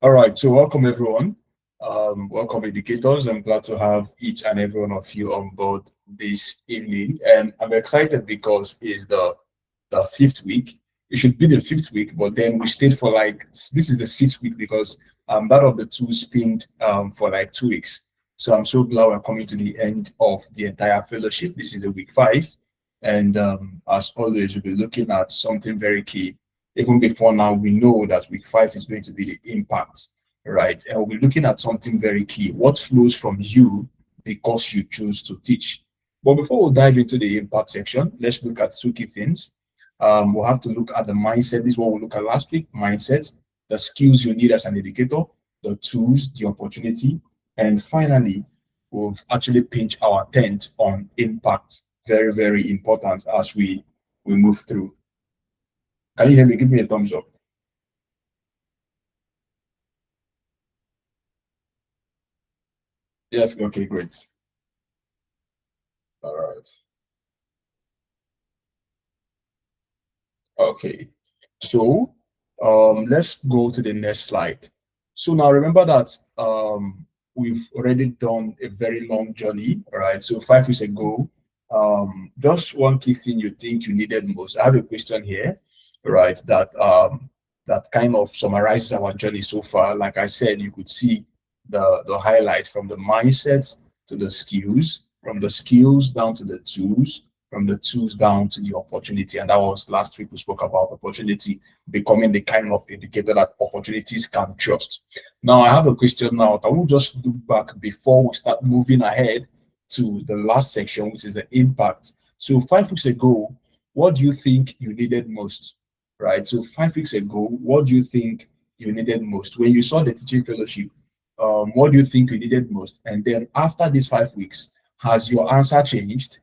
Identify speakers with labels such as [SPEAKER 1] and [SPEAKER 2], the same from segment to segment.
[SPEAKER 1] All right, so welcome everyone. Welcome educators. I'm glad to have each and every one of you on board this evening. And I'm excited because it's the fifth week. It should be the fifth week, but then we stayed for like, this is the sixth week because that of the two spinned for like 2 weeks. So I'm so glad we're coming to the end of the entire fellowship. This is the week 5. And as always, we'll be looking at something very key. Even before now, we know that week 5 is going to be the impact, right? And we'll be looking at something very key. What flows from you because you choose to teach? But before we dive into the impact section, let's look at 2 key things. We'll have to look at the mindset. This is what we looked at last week, mindset, the skills you need as an educator, the tools, the opportunity, and finally, we've actually pinched our tent on impact. Very, very important as we move through. Can you hear me? Give me a thumbs up. Yes, okay, great. All right. Okay, so let's go to the next slide. So now remember that we've already done a very long journey, all right? So 5 weeks ago, just one key thing you think you needed most. I have a question here, right? That kind of summarizes our journey so far. Like I said, you could see the highlights from the mindset to the skills, from the skills down to the tools, from the tools down to the opportunity. And that was last week we spoke about opportunity becoming the kind of educator that opportunities can trust. Now I have a question now. Can we just look back before we start moving ahead to the last section, which is the impact? So 5 weeks ago, what do you think you needed most? Right. So 5 weeks ago, what do you think you needed most? When you saw the teaching fellowship, what do you think you needed most? And then after these 5 weeks, has your answer changed?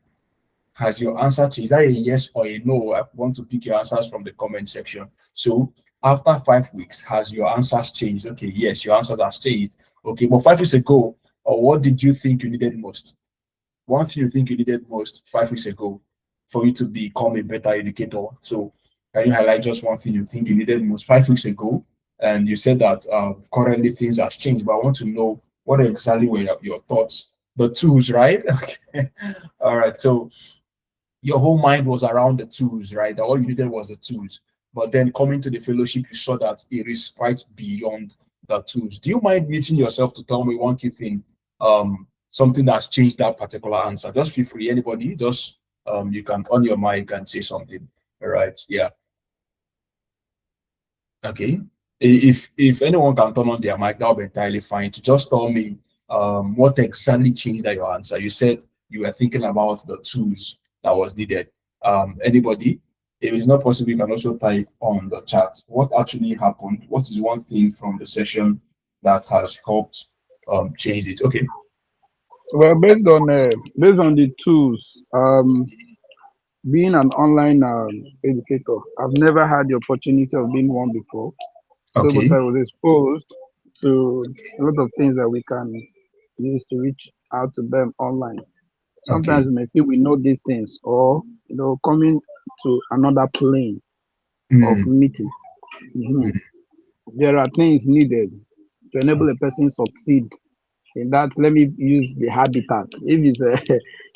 [SPEAKER 1] Has your answer changed? Is that a yes or a no? I want to pick your answers from the comment section. So after 5 weeks, has your answers changed? Okay, yes, your answers have changed. Okay, but 5 weeks ago, what did you think you needed most? One thing you think you needed most 5 weeks ago for you to become a better educator. So can you highlight just one thing you think you needed most 5 weeks ago? And you said that currently things have changed, but I want to know what exactly were your thoughts, the tools, right? Okay. All right. So your whole mind was around the tools, right? All you needed was the tools. But then coming to the fellowship, you saw that it is quite beyond the tools. Do you mind meeting yourself to tell me one key thing, something that's changed that particular answer? Just feel free, anybody, just you can on your mic and say something. All right, yeah. Okay. If anyone can turn on their mic, that'll be entirely fine. To just tell me what exactly changed that your answer. You said you were thinking about the tools that was needed. Anybody? If it's not possible, you can also type on the chat what actually happened. What is one thing from the session that has helped change it? Okay.
[SPEAKER 2] Well, based on the tools, being an online educator, I've never had the opportunity of being one before. So, but
[SPEAKER 1] Okay.
[SPEAKER 2] I was exposed to a lot of things that we can use to reach out to them online. Sometimes
[SPEAKER 1] Okay.
[SPEAKER 2] we may feel we know these things, or coming to another plane of
[SPEAKER 1] Mm,
[SPEAKER 2] meeting. Mhm. There are things needed to enable a
[SPEAKER 1] okay.
[SPEAKER 2] person succeed in that. Let me use the habitat. If it's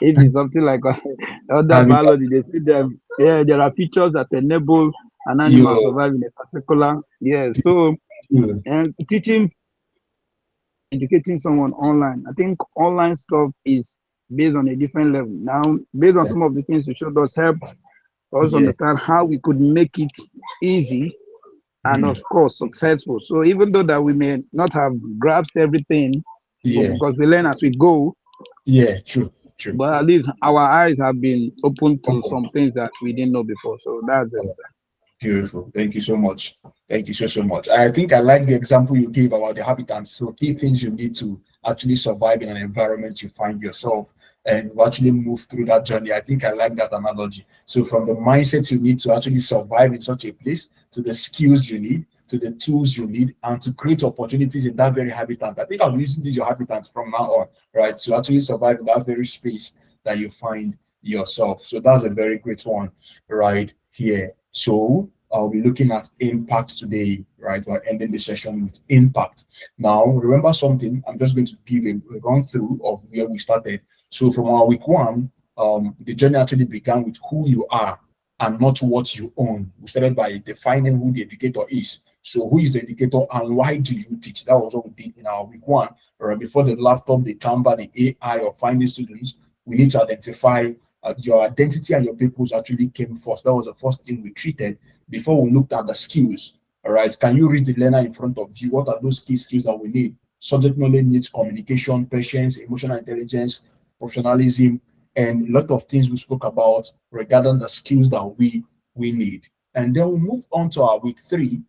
[SPEAKER 2] if it's something like other
[SPEAKER 1] Habitat.
[SPEAKER 2] biology, they say them. Yeah, there are features that enable an animal
[SPEAKER 1] Yo.
[SPEAKER 2] survive in a particular. Yeah, so
[SPEAKER 1] Good.
[SPEAKER 2] and teaching, educating someone online, I think online stuff is based on a different level. Now, based on
[SPEAKER 1] Yeah.
[SPEAKER 2] some of the things you showed us, helped us
[SPEAKER 1] Yeah.
[SPEAKER 2] understand how we could make it easy and
[SPEAKER 1] Mm,
[SPEAKER 2] of course successful. So even though that we may not have grasped everything, but
[SPEAKER 1] yeah.
[SPEAKER 2] because we learn as we go,
[SPEAKER 1] Yeah. True. True.
[SPEAKER 2] but at least our eyes have been open to
[SPEAKER 1] Open.
[SPEAKER 2] some things that we didn't know before. So that's it.
[SPEAKER 1] Beautiful. Thank you so much. Thank you so much. I think I like the example you gave about the habitats. So key things you need to actually survive in an environment you find yourself and you actually move through that journey. I think I like that analogy. So from the mindset you need to actually survive in such a place, to the skills you need, to the tools you need, and to create opportunities in that very habitat. I think I'm using these your habitats from now on, right? To actually survive in that very space that you find yourself. So that's a very great one right here. So I'll be looking at impact today, right? We're ending the session with impact. Now, remember something, I'm just going to give a run through of where we started. So from our week one, the journey actually began with who you are and not what you own. We started by defining who the educator is. So who is the educator and why do you teach? That was what we did in our week one. Right before the laptop, the Canva, the AI, or finding students, we need to identify your identity and your purpose actually came first. That was the first thing we treated before we looked at the skills. All right. Can you read the learner in front of you? What are those key skills that we need? Subject knowledge needs communication, patience, emotional intelligence, professionalism, and a lot of things we spoke about regarding the skills that we need. And then we moved on to our week three,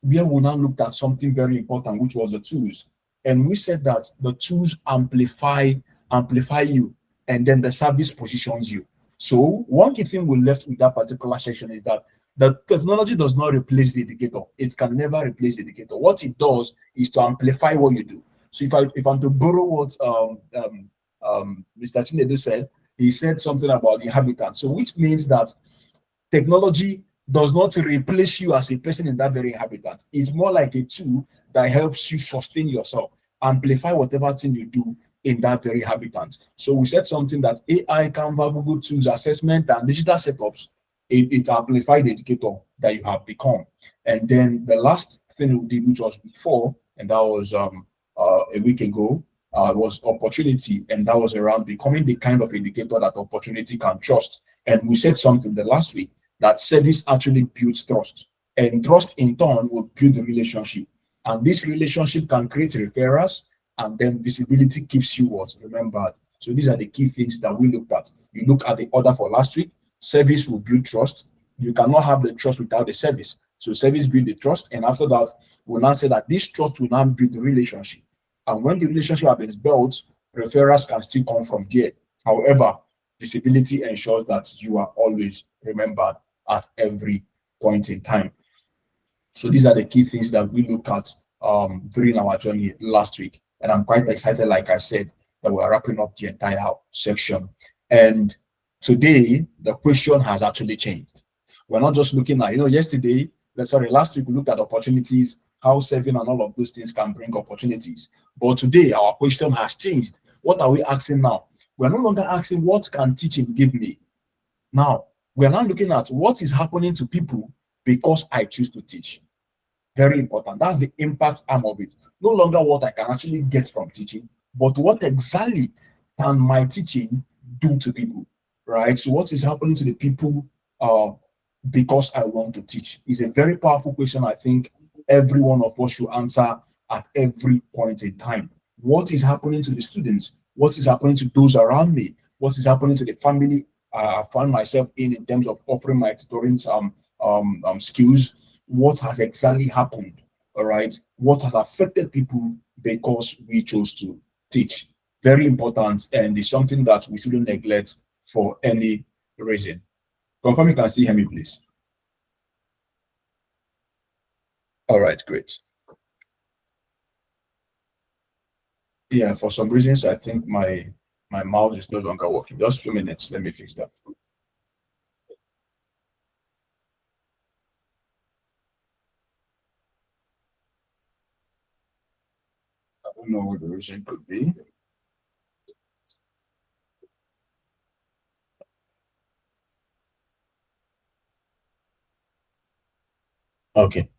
[SPEAKER 1] where we now looked at something very important, which was the tools. And we said that the tools amplify you, and then the service positions you. So one key thing we left with that particular section is that the technology does not replace the educator. It can never replace the educator. What it does is to amplify what you do. So if I'm to borrow what Mr. Chinedu said, he said something about the inhabitant. So which means that technology does not replace you as a person in that very habitat. It's more like a tool that helps you sustain yourself, amplify whatever thing you do in that very habitat. So we said something that AI, Canva, Google tools, assessment, and digital setups, it amplified the educator that you have become. And then the last thing we did, which was before, and that was a week ago, was opportunity, and that was around becoming the kind of educator that opportunity can trust. And we said something the last week that service actually builds trust, and trust in turn will build the relationship. And this relationship can create referrals, and then visibility keeps you what remembered. So these are the key things that we looked at. You look at the order for last week. Service will build trust. You cannot have the trust without the service. So service build the trust, and after that, we'll now say that this trust will now build the relationship. And when the relationship has been built, referrals can still come from there. However, visibility ensures that you are always remembered at every point in time. So these are the key things that we look at during our journey last week. And I'm quite excited, like I said, that we're wrapping up the entire section. And today, the question has actually changed. We're not just looking at, yesterday, last week we looked at opportunities, how saving and all of those things can bring opportunities. But today, our question has changed. What are we asking now? We're no longer asking, what can teaching give me? Now, we're now looking at what is happening to people because I choose to teach. Very important. That's the impact arm of it. No longer what I can actually get from teaching, but what exactly can my teaching do to people, right? So what is happening to the people because I want to teach is a very powerful question. I think every one of us should answer at every point in time. What is happening to the students? What is happening to those around me? What is happening to the family I found myself in terms of offering my tutoring skills? What has exactly happened? All right. What has affected people because we chose to teach? Very important, and it's something that we shouldn't neglect for any reason. Confirm you can still hear me, please. All right, great. Yeah, for some reasons, I think my mouse is no longer working. Just a few minutes. Let me fix that. I don't know what the reason could be. Okay.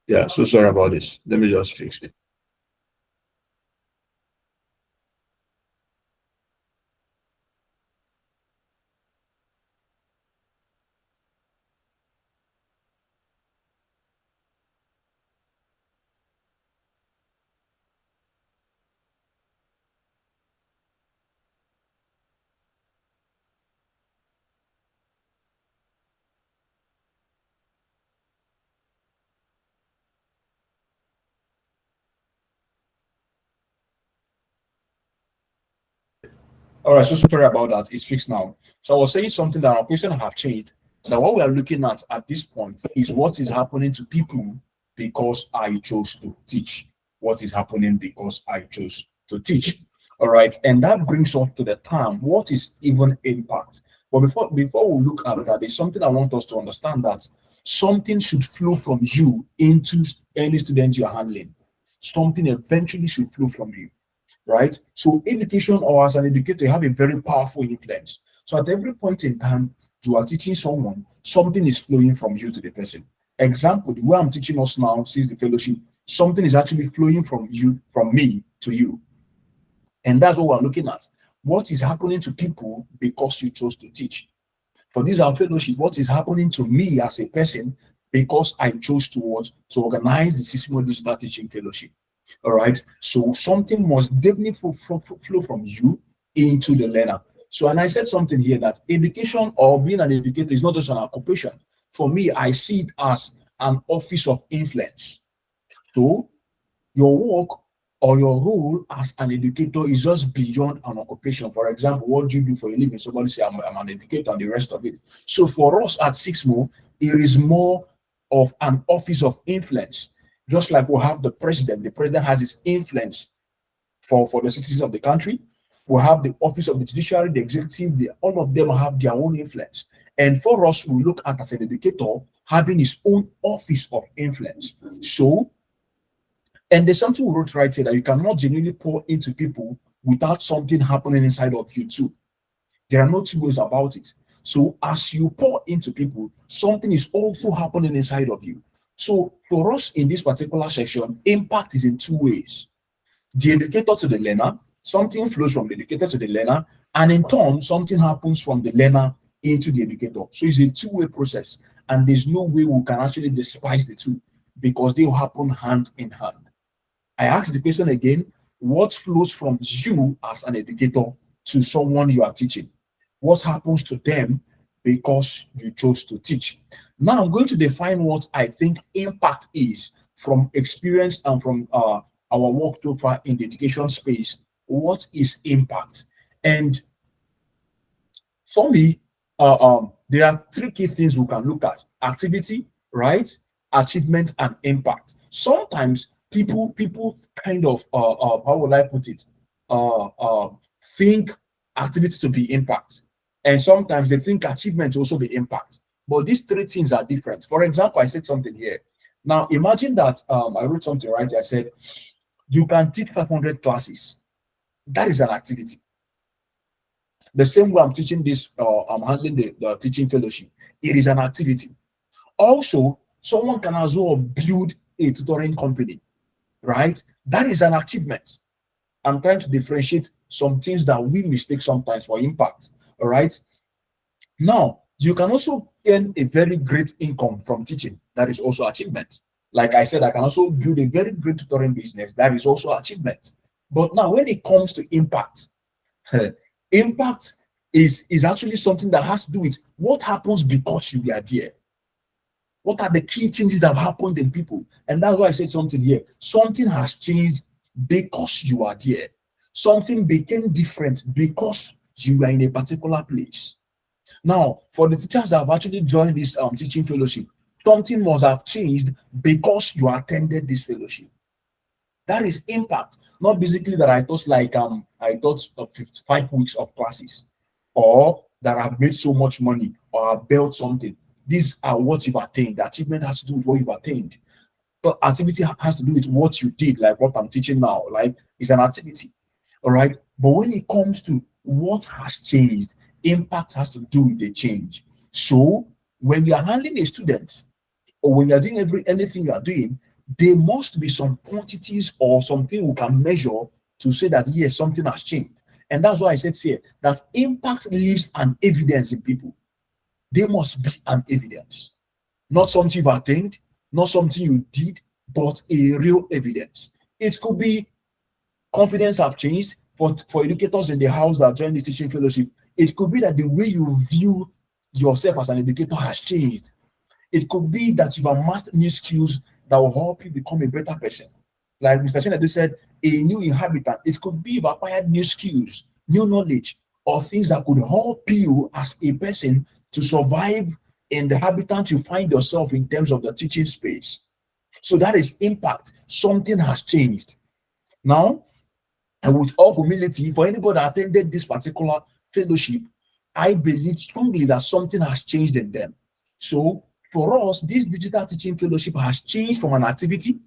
[SPEAKER 1] Yeah, so sorry about this. Let me just fix it. All right, so sorry about that. It's fixed now. So I was saying something that our question have changed. That what we are looking at this point is what is happening to people because I chose to teach. What is happening because I chose to teach. All right, and that brings us to the term. What is even impact? But before we look at that, there's something I want us to understand, that something should flow from you into any student you're handling. Something eventually should flow from you, right? So education, or as an educator, you have a very powerful influence. So at every point in time you are teaching someone, something is flowing from you to the person. Example, the way I'm teaching us now, since the fellowship, something is actually flowing from you, from me to you. And that's what we're looking at. What is happening to people because you chose to teach? For this our fellowship, what is happening to me as a person because I chose to organize the Sismo Digital Teaching Fellowship? All right. So something must definitely flow from you into the learner. So, and I said something here, that education or being an educator is not just an occupation. For me, I see it as an office of influence. So your work or your role as an educator is just beyond an occupation. For example, what do you do for a living? Somebody say, I'm an educator, and the rest of it. So for us at Sismo, it is more of an office of influence. Just like we have the president has his influence for the citizens of the country. We have the office of the judiciary, the executive, all of them have their own influence. And for us, we look at as an educator having his own office of influence. So, and there's something we wrote right here, that you cannot genuinely pour into people without something happening inside of you too. There are no two ways about it. So as you pour into people, something is also happening inside of you. So for us in this particular section, impact is in two ways. The educator to the learner, something flows from the educator to the learner, and in turn, something happens from the learner into the educator. So it's a two-way process, and there's no way we can actually despise the two, because they will happen hand in hand. I ask the question again: what flows from you as an educator to someone you are teaching? What happens to them because you chose to teach? Now I'm going to define what I think impact is from experience and from our work so far in the education space. What is impact? And for me, there are three key things we can look at: activity, right, achievement, and impact. Sometimes people kind of how will I put it? Think activity to be impact, and sometimes they think achievement to also be impact. But these three things are different. For example, I said something here. Now imagine that I wrote something right here. I said you can teach 500 classes. That is an activity. The same way I'm teaching this, I'm handling the teaching fellowship. It is an activity. Also, someone can as well build a tutoring company, right? That is an achievement. I'm trying to differentiate some things that we mistake sometimes for impact. All right. Now, you can also earn a very great income from teaching. That is also achievement. Like I said, I can also build a very great tutoring business. That is also achievement. But now, when it comes to impact, impact is actually something that has to do with what happens because you are there. What are the key changes that have happened in people? And that's why I said something here. Something has changed because you are there. Something became different because you are in a particular place. Now, for the teachers that have actually joined this teaching fellowship, something must have changed because you attended this fellowship. That is impact. Not basically that I taught 55 weeks of classes, or that I've made so much money, or I've built something. These are what you've attained. The achievement has to do with what you've attained. But activity has to do with what you did, like what I'm teaching now. Like, it's an activity. All right. But when it comes to what has changed, impact has to do with the change. So when you are handling a student, or when you're doing anything you are doing, there must be some quantities or something we can measure to say that yes, something has changed. And that's why I said here that impact leaves an evidence in people. There must be an evidence, not something you've attained, not something you did, but a real evidence. It could be confidence have changed for educators in the house that join the teaching fellowship. It could be that the way you view yourself as an educator has changed. It could be that you've amassed new skills that will help you become a better person. Like Mr. Chinedu said, a new inhabitant. It could be you've acquired new skills, new knowledge, or things that could help you as a person to survive in the habitat you find yourself in terms of the teaching space. So that is impact. Something has changed. Now, and with all humility, for anybody that attended this particular fellowship, I believe strongly that something has changed in them. So for us, this digital teaching fellowship has changed from an activity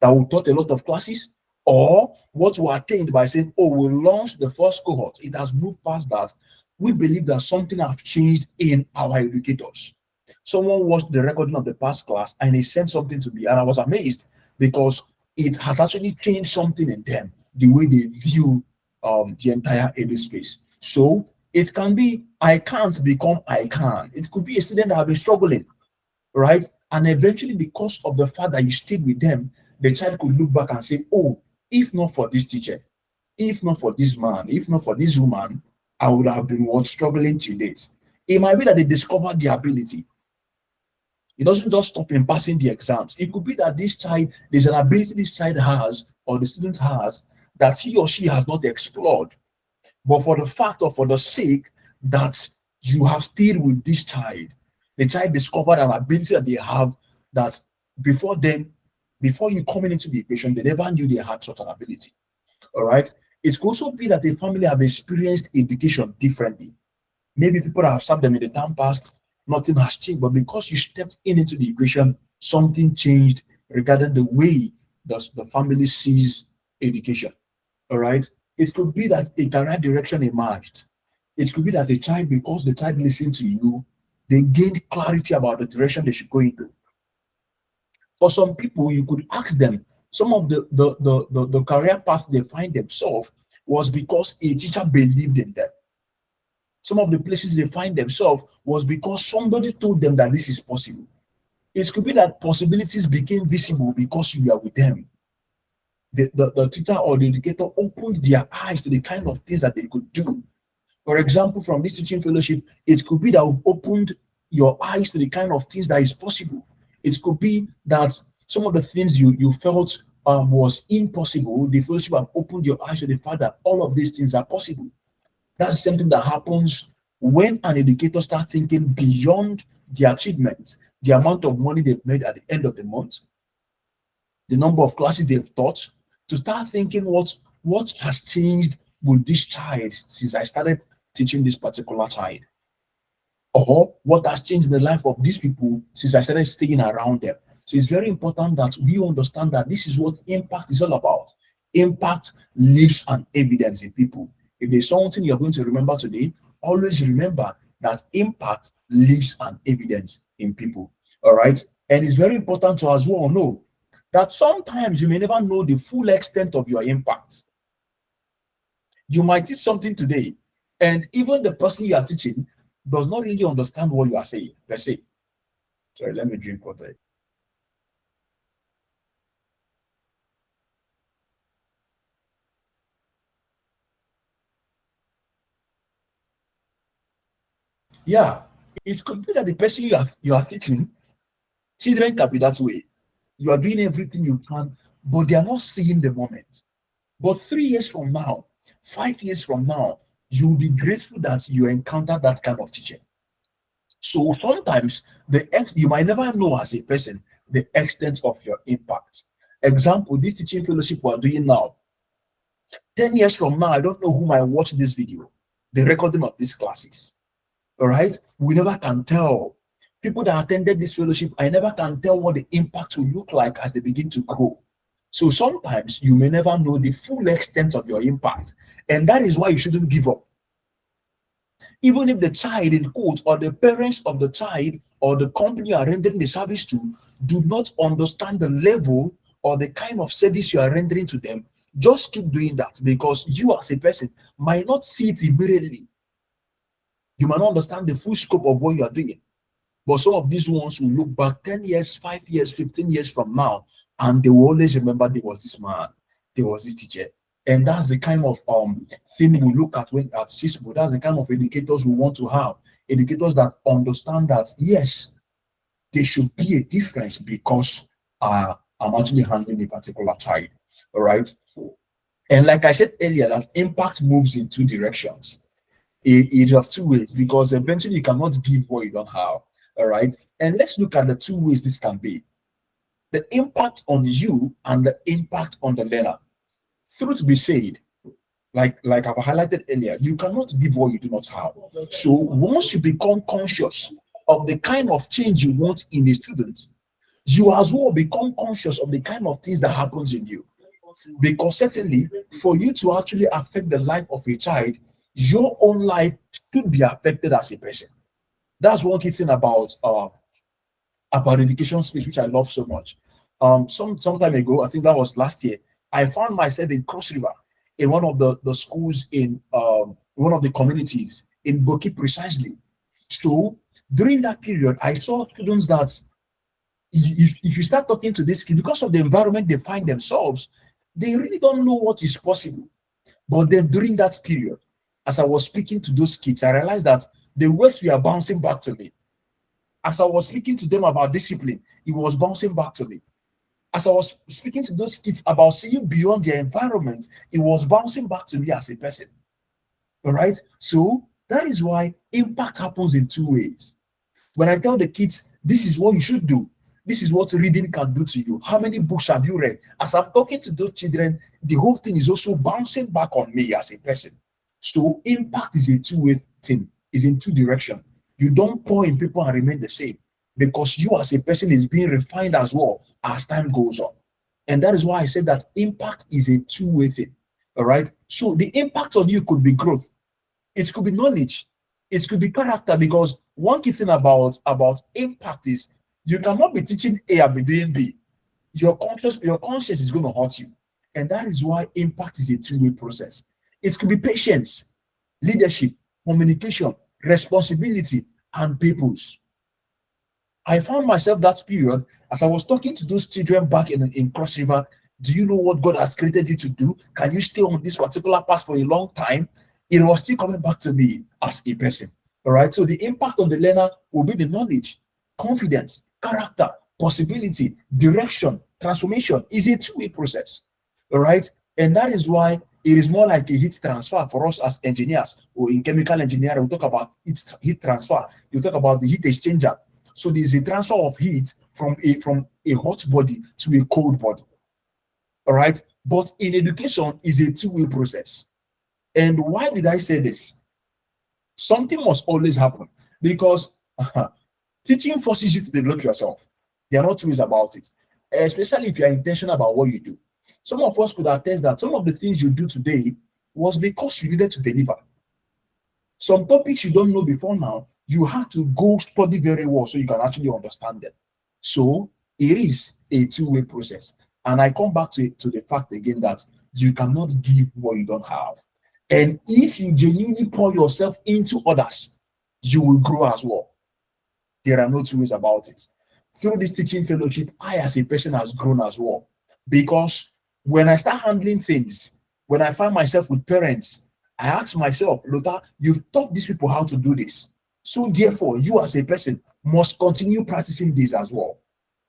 [SPEAKER 1] that we taught a lot of classes, or what we attained by saying, oh, we launched the first cohort. It has moved past that. We believe that something has changed in our educators. Someone watched the recording of the past class and he sent something to me, and I was amazed because it has actually changed something in them, the way they view the entire AD space. So it can be I can't become I can. It could be a student that have been struggling, right? And eventually, because of the fact that you stayed with them, the child could look back and say, oh, if not for this teacher, if not for this man, if not for this woman, I would have been what struggling to date. It might be that they discovered the ability. It doesn't just stop in passing the exams. It could be that this child, there's an ability this child has or the student has that he or she has not explored. But for the fact or for the sake that you have stayed with this child, the child discovered an ability that they have that before then, before you coming into the equation, they never knew they had such an ability. All right. It could also be that a family have experienced education differently. Maybe people that have served them in the time past, nothing has changed. But because you stepped in into the equation, something changed regarding the way the family sees education. All right. It could be that a career direction emerged. It could be that the child, because the child listened to you, they gained clarity about the direction they should go into. For some people, you could ask them, some of the career path they find themselves was because a teacher believed in them. Some of the places they find themselves was because somebody told them that this is possible. It could be that possibilities became visible because you were with them. The teacher or the educator opened their eyes to the kind of things that they could do. For example, from this teaching fellowship, it could be that we've opened your eyes to the kind of things that is possible. It could be that some of the things you felt was impossible, the fellowship have opened your eyes to the fact that all of these things are possible. That's something that happens when an educator starts thinking beyond the achievements, the amount of money they've made at the end of the month, the number of classes they've taught, to start thinking what has changed with this child since I started teaching this particular child, or what has changed in the life of these people since I started staying around them. So it's very important that we understand that this is what impact is all about. Impact leaves an evidence in people. If there's something you're going to remember today, always remember that impact leaves an evidence in people. All right. And it's very important to as well know that sometimes you may never know the full extent of your impact. You might teach something today, and even the person you are teaching does not really understand what you are saying per se. Sorry, let me drink water. Yeah, it could be that the person you are teaching, children can be that way. You are doing everything you can, but they are not seeing the moment. But 3 years from now, 5 years from now, you will be grateful that you encountered that kind of teaching. So sometimes you might never know as a person the extent of your impact. Example, this teaching fellowship we're doing now. 10 years from now, I don't know who might watch this video, the recording of these classes. All right. We never can tell. People that attended this fellowship, I never can tell what the impact will look like as they begin to grow. So sometimes you may never know the full extent of your impact. And that is why you shouldn't give up. Even if the child in quote or the parents of the child or the company you are rendering the service to do not understand the level or the kind of service you are rendering to them, just keep doing that because you as a person might not see it immediately. You might not understand the full scope of what you are doing. But some of these ones will look back 10 years, 5 years, 15 years from now, and they will always remember there was this man, there was this teacher. And that's the kind of thing we look at when at Sismo. That's the kind of educators we want to have. Educators that understand that yes, there should be a difference because I'm actually handling a particular child. All right. And like I said earlier, that impact moves in two directions. It of two ways because eventually you cannot give what you don't have. All right. And let's look at the two ways this can be: the impact on you and the impact on the learner. Truth be said, like I've highlighted earlier, you cannot give what you do not have. So once you become conscious of the kind of change you want in the students, you as well become conscious of the kind of things that happens in you. Because certainly, for you to actually affect the life of a child, your own life should be affected as a person. That's one key thing about education space, which I love so much. Some time ago, I think that was last year, I found myself in Cross River, in one of the schools in one of the communities in Boki precisely. So during that period, I saw students that if you start talking to these kids, because of the environment they find themselves, they really don't know what is possible. But then during that period, as I was speaking to those kids, I realized that the words were bouncing back to me. As I was speaking to them about discipline, it was bouncing back to me. As I was speaking to those kids about seeing beyond their environment, it was bouncing back to me as a person. All right. So that is why impact happens in two ways. When I tell the kids, this is what you should do, this is what reading can do to you. How many books have you read? As I'm talking to those children, the whole thing is also bouncing back on me as a person. So impact is a two-way thing, is in two directions. You don't pour in people and remain the same, because you as a person is being refined as well as time goes on. And that is why I said that impact is a two-way thing. All right. So the impact on you could be growth, it could be knowledge, it could be character. Because one key thing about impact is you cannot be teaching A and be doing B. Your conscience is going to hurt you. And that is why impact is a two-way process. It could be patience, leadership, communication, responsibility, and purpose. I found myself that period as I was talking to those children back in Cross River. Do you know what God has created you to do? Can you stay on this particular path for a long time? It was still coming back to me as a person. All right. So the impact on the learner will be the knowledge, confidence, character, possibility, direction, transformation. Is a two-way process. All right. And that is why it is more like a heat transfer for us as engineers, or in chemical engineering. We talk about heat transfer. You talk about the heat exchanger. So there's a transfer of heat from a hot body to a cold body. All right. But in education is a two-way process. And why did I say this? Something must always happen, because teaching forces you to develop yourself. There are no two ways about it, especially if you are intentional about what you do. Some of us could attest that some of the things you do today was because you needed to deliver. Some topics you don't know before now, you have to go study very well so you can actually understand them. So it is a two-way process. And I come back to the fact again that you cannot give what you don't have. And if you genuinely pour yourself into others, you will grow as well. There are no two ways about it. Through this teaching fellowship, I as a person has grown as well. Because when I start handling things, when I find myself with parents, I ask myself, Luther, you've taught these people how to do this. So therefore, you as a person must continue practicing this as well.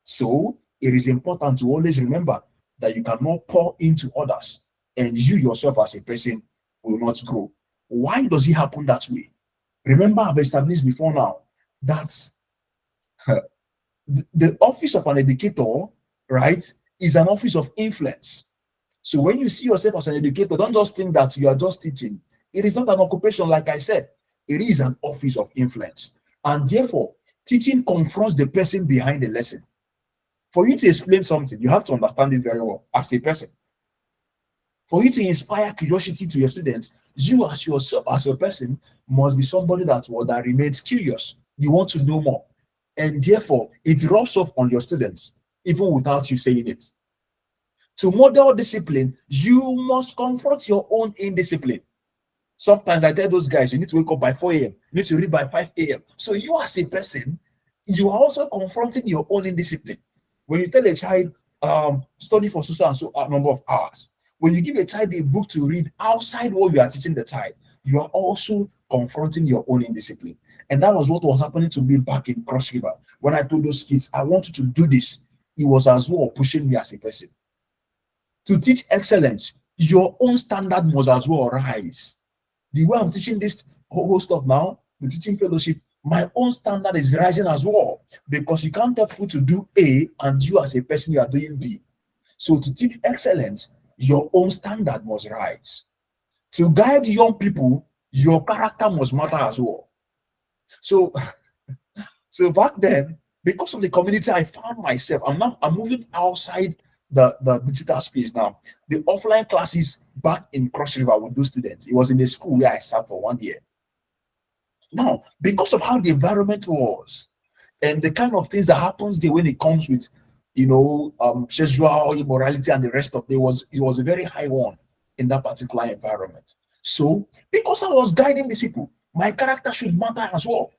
[SPEAKER 1] So it is important to always remember that you cannot pour into others and you yourself as a person will not grow. Why does it happen that way? Remember, I've established before now that the office of an educator, right, is an office of influence. So when you see yourself as an educator, don't just think that you are just teaching. It is not an occupation, like I said. It is an office of influence. And therefore, teaching confronts the person behind the lesson. For you to explain something, you have to understand it very well as a person. For you to inspire curiosity to your students, you as yourself, as a person, must be somebody that remains curious. You want to know more. And therefore, it rubs off on your students, even without you saying it. To model discipline, you must confront your own indiscipline. Sometimes I tell those guys, you need to wake up by 4 a.m. You need to read by 5 a.m. So you as a person, you are also confronting your own indiscipline. When you tell a child, study for so and so a number of hours, when you give a child a book to read outside what you are teaching the child, you are also confronting your own indiscipline. And that was what was happening to me back in Cross River. When I told those kids, I want you to do this, it was as well pushing me as a person. To teach excellence, your own standard must as well rise. The way I'm teaching this whole stuff now, the teaching fellowship, my own standard is rising as well. Because you can't tell people to do A and you as a person, you are doing B. So to teach excellence, your own standard must rise. To guide young people, your character must matter as well. So, so back then, because of the community I found myself, I'm moving outside the digital space now. The offline classes back in Cross River with those students. It was in the school where I sat for 1 year. Now, because of how the environment was and the kind of things that happens there when it comes with, sexual immorality and the rest of it was a very high one in that particular environment. So, because I was guiding these people, my character should matter as well.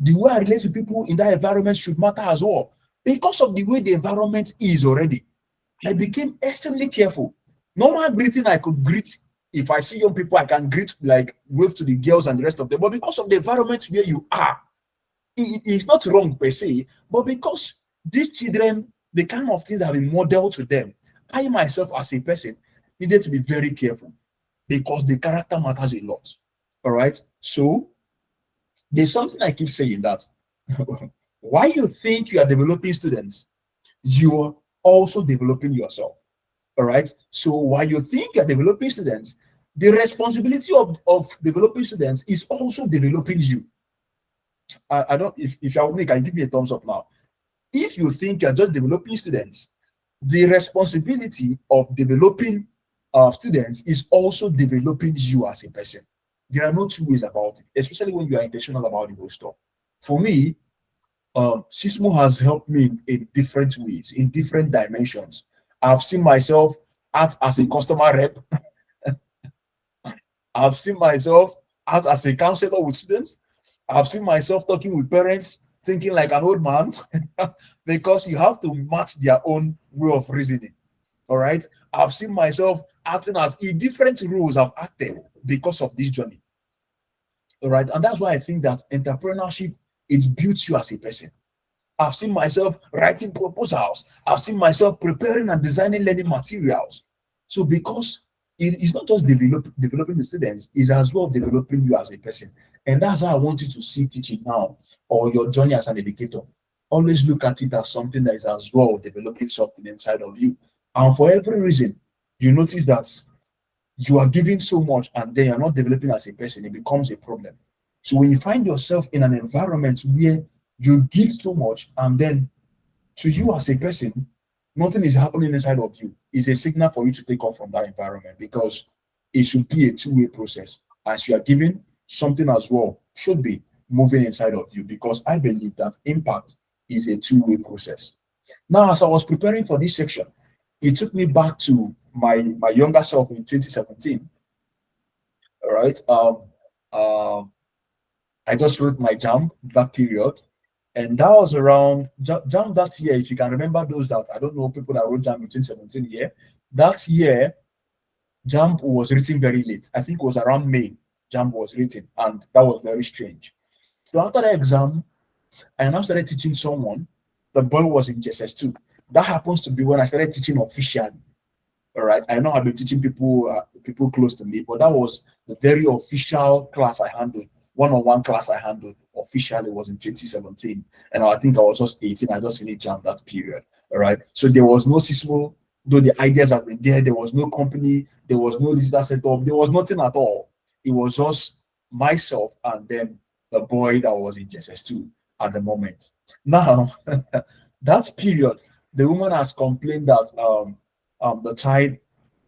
[SPEAKER 1] The way I relate to people in that environment should matter as well. Because of the way the environment is already, I became extremely careful. Normal greeting I could greet. If I see young people, I can greet, like wave to the girls and the rest of them. But because of the environment where you are, it's not wrong per se. But because these children, the kind of things that have been modeled to them, I myself as a person needed to be very careful because the character matters a lot. All right. So there's something I keep saying that why you think you are developing students, you're also developing yourself. All right. So while you think you're developing students, the responsibility of developing students is also developing you. I don't, if you're with me, can you give me a thumbs up now? If you think you're just developing students, the responsibility of developing students is also developing you as a person. There are no two ways about it, especially when you are intentional about the whole stuff. For me, Sismo has helped me in different ways, in different dimensions. I've seen myself act as a customer rep. I've seen myself act as a counselor with students. I've seen myself talking with parents, thinking like an old man, because you have to match their own way of reasoning. All right. I've seen myself acting as in different roles I've acted because of this journey. All right. And that's why I think that entrepreneurship it builds you as a person. I've seen myself writing proposals. I've seen myself preparing and designing learning materials. So because it is not just developing the students, it's as well developing you as a person. And that's how I want you to see teaching now or your journey as an educator. Always look at it as something that is as well developing something inside of you. And for every reason, you notice that you are giving so much and then you're not developing as a person, it becomes a problem. So when you find yourself in an environment where you give so much and then to you as a person, nothing is happening inside of you, is a signal for you to take off from that environment because it should be a two-way process. As you are giving, something as well should be moving inside of you because I believe that impact is a two-way process. Now, as I was preparing for this section, it took me back to my younger self in 2017. All right. I just wrote my jam that period, and that was around jam that year. If you can remember those that I don't know people that wrote jam in 2017 here. That year, jam was written very late. I think it was around May. Jam was written, and that was very strange. So after the exam, I now started teaching someone. The boy was in JSS2. That happens to be when I started teaching officially. All right. I know I've been teaching people close to me, but that was the very official class I handled. One-on-one class I handled officially was in 2017. And I think I was just 18. I just finished jam that period. All right. So there was no Sismo, though the ideas have been there. There was no company, there was no digital setup, there was nothing at all. It was just myself and then the boy that was in JSS2 at the moment. Now, that period, the woman has complained that the child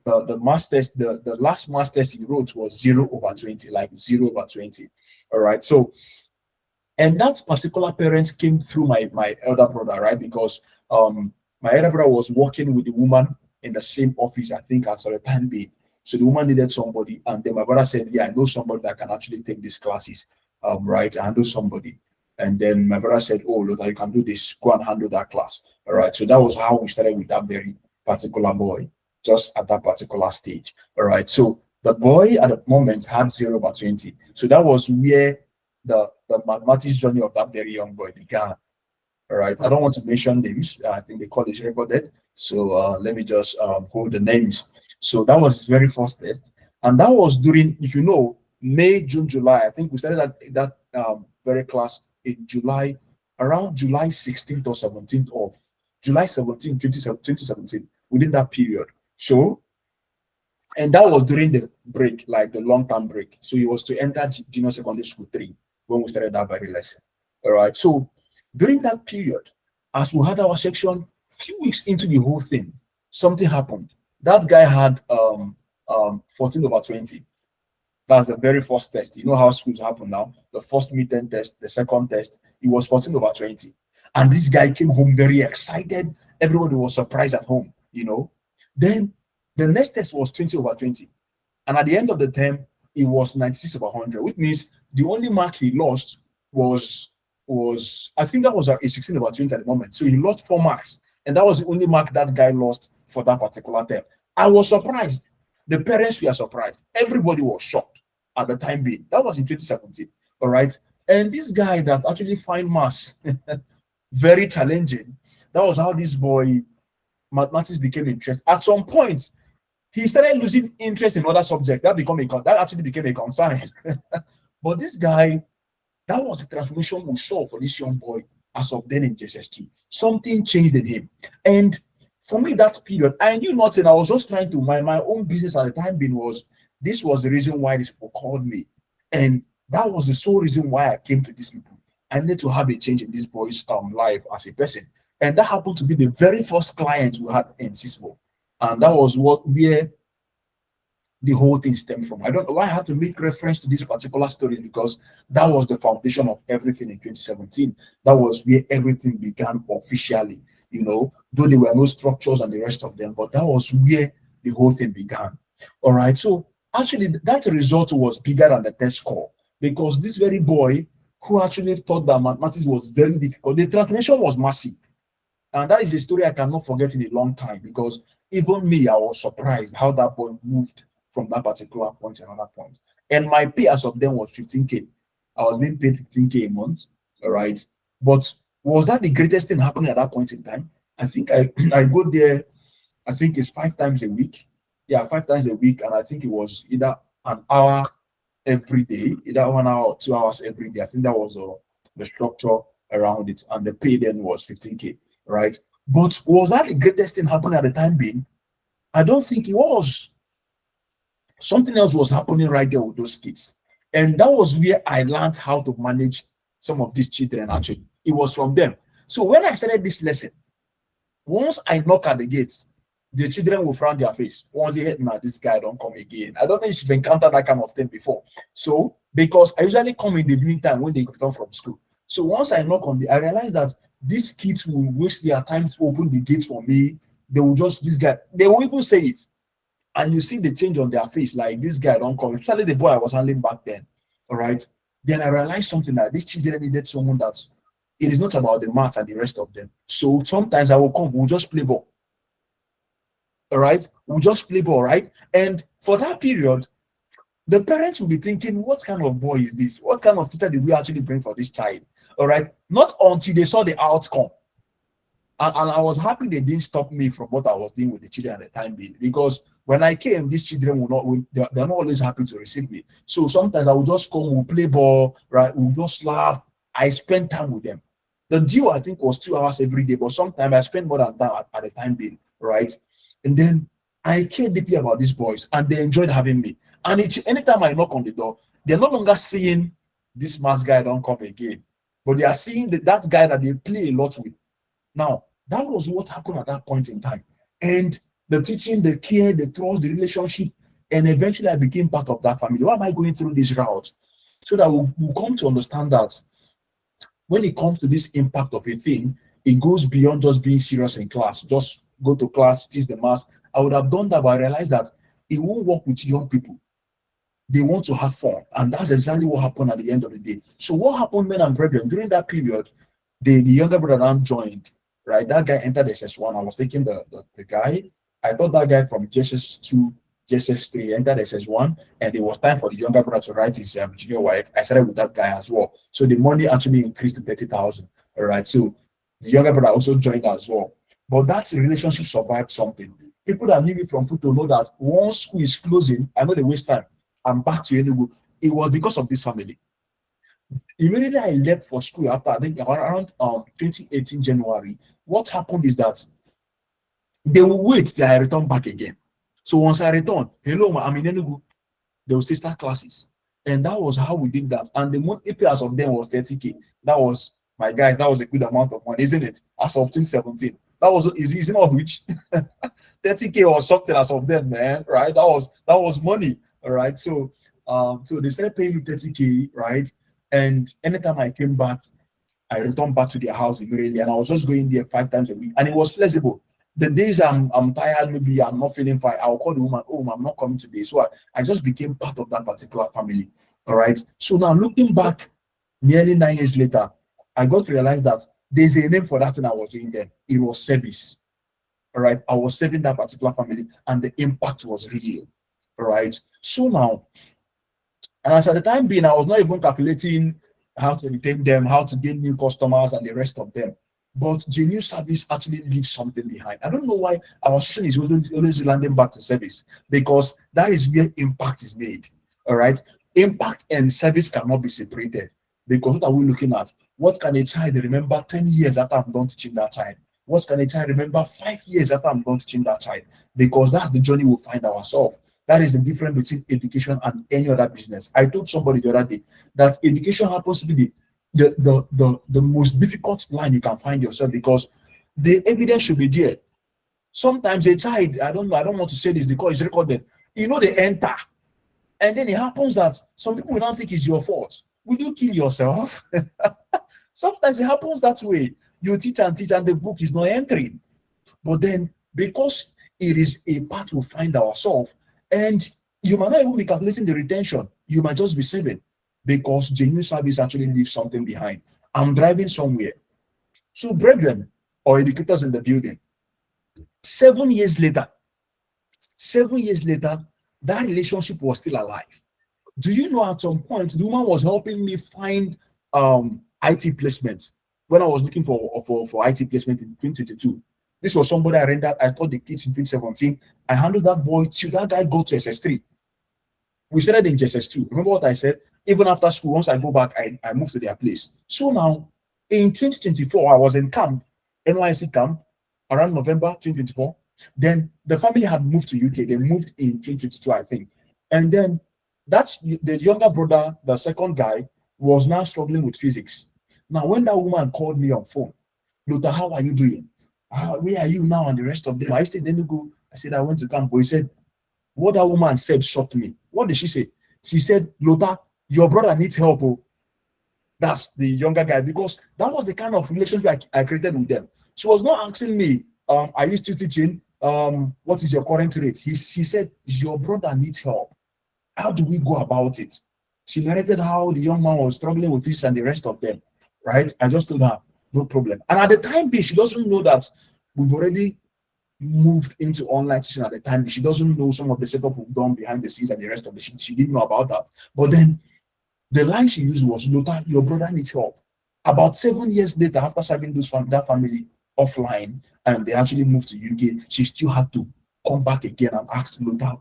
[SPEAKER 1] the masters the last masters he wrote was 0/20, like 0/20. All right. So and that particular parent came through my elder brother, right? Because my elder brother was working with the woman in the same office, I think, at the time being. So the woman needed somebody, and then my brother said, "Yeah, I know somebody that can actually take these classes, right? I know somebody." And then my brother said, "Oh, look, you can do this. Go and handle that class." All right. So that was how we started with that very particular boy, just at that particular stage. All right. So the boy at the moment had 0/20. So that was where the mathematics journey of that very young boy began. All right. I don't want to mention names. I think the call is recorded. So let me just hold the names. So that was his very first test. And that was during, if you know, May, June, July. I think we started that very class in July, around July 16th or 17th of July 17, 2017, within that period. So And that was during the break, like the long term break. So he was to enter junior secondary school three when we started that very lesson. All right. So during that period, as we had our section, few weeks into the whole thing, something happened. That guy had 14 over 20. That's the very first test. You know how schools happen now. The first midterm test, the second test, it was 14 over 20. And this guy came home very excited. Everybody was surprised at home, you know. Then the next test was 20 over 20. And at the end of the term, it was 96 over 100, which means the only mark he lost was I think that was a 16 over 20 at the moment. So he lost 4 marks. And that was the only mark that guy lost for that particular term. I was surprised. The parents were surprised. Everybody was shocked at the time being. That was in 2017. All right. And this guy that actually find maths very challenging, that was how this boy mathematics became interested. At some point, he started losing interest in other subjects. That actually became a concern. But this guy, that was the transformation we saw for this young boy as of then in JSS2. Something changed in him. And for me, that period, I knew nothing. I was just trying to mind my own business at the time being was this was the reason why these people called me. And that was the sole reason why I came to these people. I need to have a change in this boy's life as a person. And that happened to be the very first client we had in Sismo. And that was where the whole thing stemmed from. I don't know why I have to make reference to this particular story because that was the foundation of everything in 2017. That was where everything began officially, though there were no structures and the rest of them, but that was where the whole thing began. All right. So actually, that result was bigger than the test score because this very boy who actually thought that mathematics was very difficult, the transformation was massive. And that is a story I cannot forget in a long time because even me, I was surprised how that boy moved from that particular point to another point. And my pay as of then was 15K. I was being paid 15K a month. All right. But was that the greatest thing happening at that point in time? I think I go there, I think it's 5 times a week. Yeah, 5 times a week. And I think it was either an hour every day, either 1 hour or 2 hours every day. I think that was the structure around it. And the pay then was 15K. Right. But was that the greatest thing happening at the time being? I don't think it was. Something else was happening right there with those kids. And that was where I learned how to manage some of these children, actually. It was from them. So when I started this lesson, once I knock at the gates, the children will frown their face. Once they hit, now this guy don't come again. I don't know if you've encountered that kind of thing before. So, because I usually come in the evening time when they return from school. So once I knock I realize that these kids will waste their time to open the gates for me. They will they will even say it. And you see the change on their face, like this guy don't come, especially the boy I was handling back then. All right. Then I realized something that these children needed someone that's it is not about the maths and the rest of them. So sometimes I will come, we'll just play ball. All right, we'll just play ball, right? And for that period, the parents will be thinking, what kind of boy is this? What kind of teacher did we actually bring for this child? All right, not until they saw the outcome. And I was happy they didn't stop me from what I was doing with the children at the time being because when I came, these children they're not always happy to receive me. So sometimes I will just come, we'll play ball, right? We'll just laugh. I spend time with them. The deal I think was 2 hours every day, but sometimes I spend more than that at the time being, right? And then I care deeply about these boys and they enjoyed having me. And anytime I knock on the door, they're no longer seeing this mass guy don't come again, but they are seeing that guy that they play a lot with. Now, that was what happened at that point in time. And the teaching, the care, the trust, the relationship, and eventually I became part of that family. Why am I going through this route? So that we'll come to understand that when it comes to this impact of a thing, it goes beyond just being serious in class. Just go to class, teach the mass. I would have done that, but I realized that it won't work with young people. They want to have fun. And that's exactly what happened at the end of the day. So what happened, men and brethren, during that period, the younger brother now joined, right? That guy entered SS1. I was taking the guy. I thought that guy from JSS2, JSS3 entered SS1, and it was time for the younger brother to write his junior wife. I started with that guy as well. So the money actually increased to 30,000. All right. So the younger brother also joined as well. But that relationship survived something. People that knew me from Futo know that once school is closing, I know they waste time. I'm back to Enugu. It was because of this family. Immediately I left for school after I think around 2018 January. What happened is that they will wait till I return back again. So once I return, hello, I'm in Enugu, they will say start classes. And that was how we did that. And the month APRs of them was 30K. That was, my guys, that was a good amount of money, isn't it? As of 2017. That was, is not rich. 30K or something as of then, man, right? That was money. All right. So they started paying me 30K, right? And anytime I came back, I returned back to their house immediately, and I was just going there 5 times a week, and it was flexible. The days I'm tired, maybe I'm not feeling fine, I'll call the woman, oh, I'm not coming today. So I just became part of that particular family. All right. So now looking back, nearly 9 years later, I got to realize that there's a name for that thing I was doing then. It was service. All right. I was serving that particular family, and the impact was real. All right. So now, and as at the time being, I was not even calculating how to retain them, how to gain new customers, and the rest of them. But genuine service actually leaves something behind. I don't know why our session is always landing back to service, because that is where impact is made. All right. Impact and service cannot be separated, because what are we looking at? What can a child remember 10 years after I'm done teaching that child? What can a child remember 5 years after I'm done teaching that child? Because that's the journey we'll find ourselves. That is the difference between education and any other business. I told somebody the other day that education happens to be the most difficult line you can find yourself, because the evidence should be there. Sometimes a child, I don't want to say this because it's recorded, they enter. And then it happens that some people will not think it's your fault. Will you kill yourself? Sometimes it happens that way. You teach and the book is not entering. But then, because it is a part we find ourselves, and you might not even be calculating the retention, you might just be saving, because genuine service actually leaves something behind. I'm driving somewhere. So, brethren or educators in the building, 7 years later, 7 years later, that relationship was still alive. Do you know at some point the woman was helping me find IT placement when I was looking for IT placement in 2022? This was somebody I rendered. I taught the kids in 2017. I handled that boy till that guy got to SS3. We started in SS2. Remember what I said? Even after school, once I go back, I moved to their place. So now, in 2024, I was in camp, NYC camp, around November 2024. Then the family had moved to UK. They moved in 2022, I think. And then that's the younger brother, the second guy, was now struggling with physics. Now, when that woman called me on phone, Luther, how are you doing? Where are you now? And the rest of them. I said, then you go. I said, I went to camp. But he said, what that woman said shocked me. What did she say? She said, Luther, your brother needs help. Oh. That's the younger guy, because that was the kind of relationship I created with them. She was not asking me, are you still teaching? What is your current rate? She said, your brother needs help. How do we go about it? She narrated how the young man was struggling with this and the rest of them, right? I just told her, no problem. And at the time being, she doesn't know that we've already moved into online teaching at the time. She doesn't know some of the setup we've done behind the scenes and the rest of the shit. She didn't know about that. But then the line she used was, Luther, your brother needs help. About 7 years later, after serving that family offline, and they actually moved to UK, she still had to come back again and ask Luther,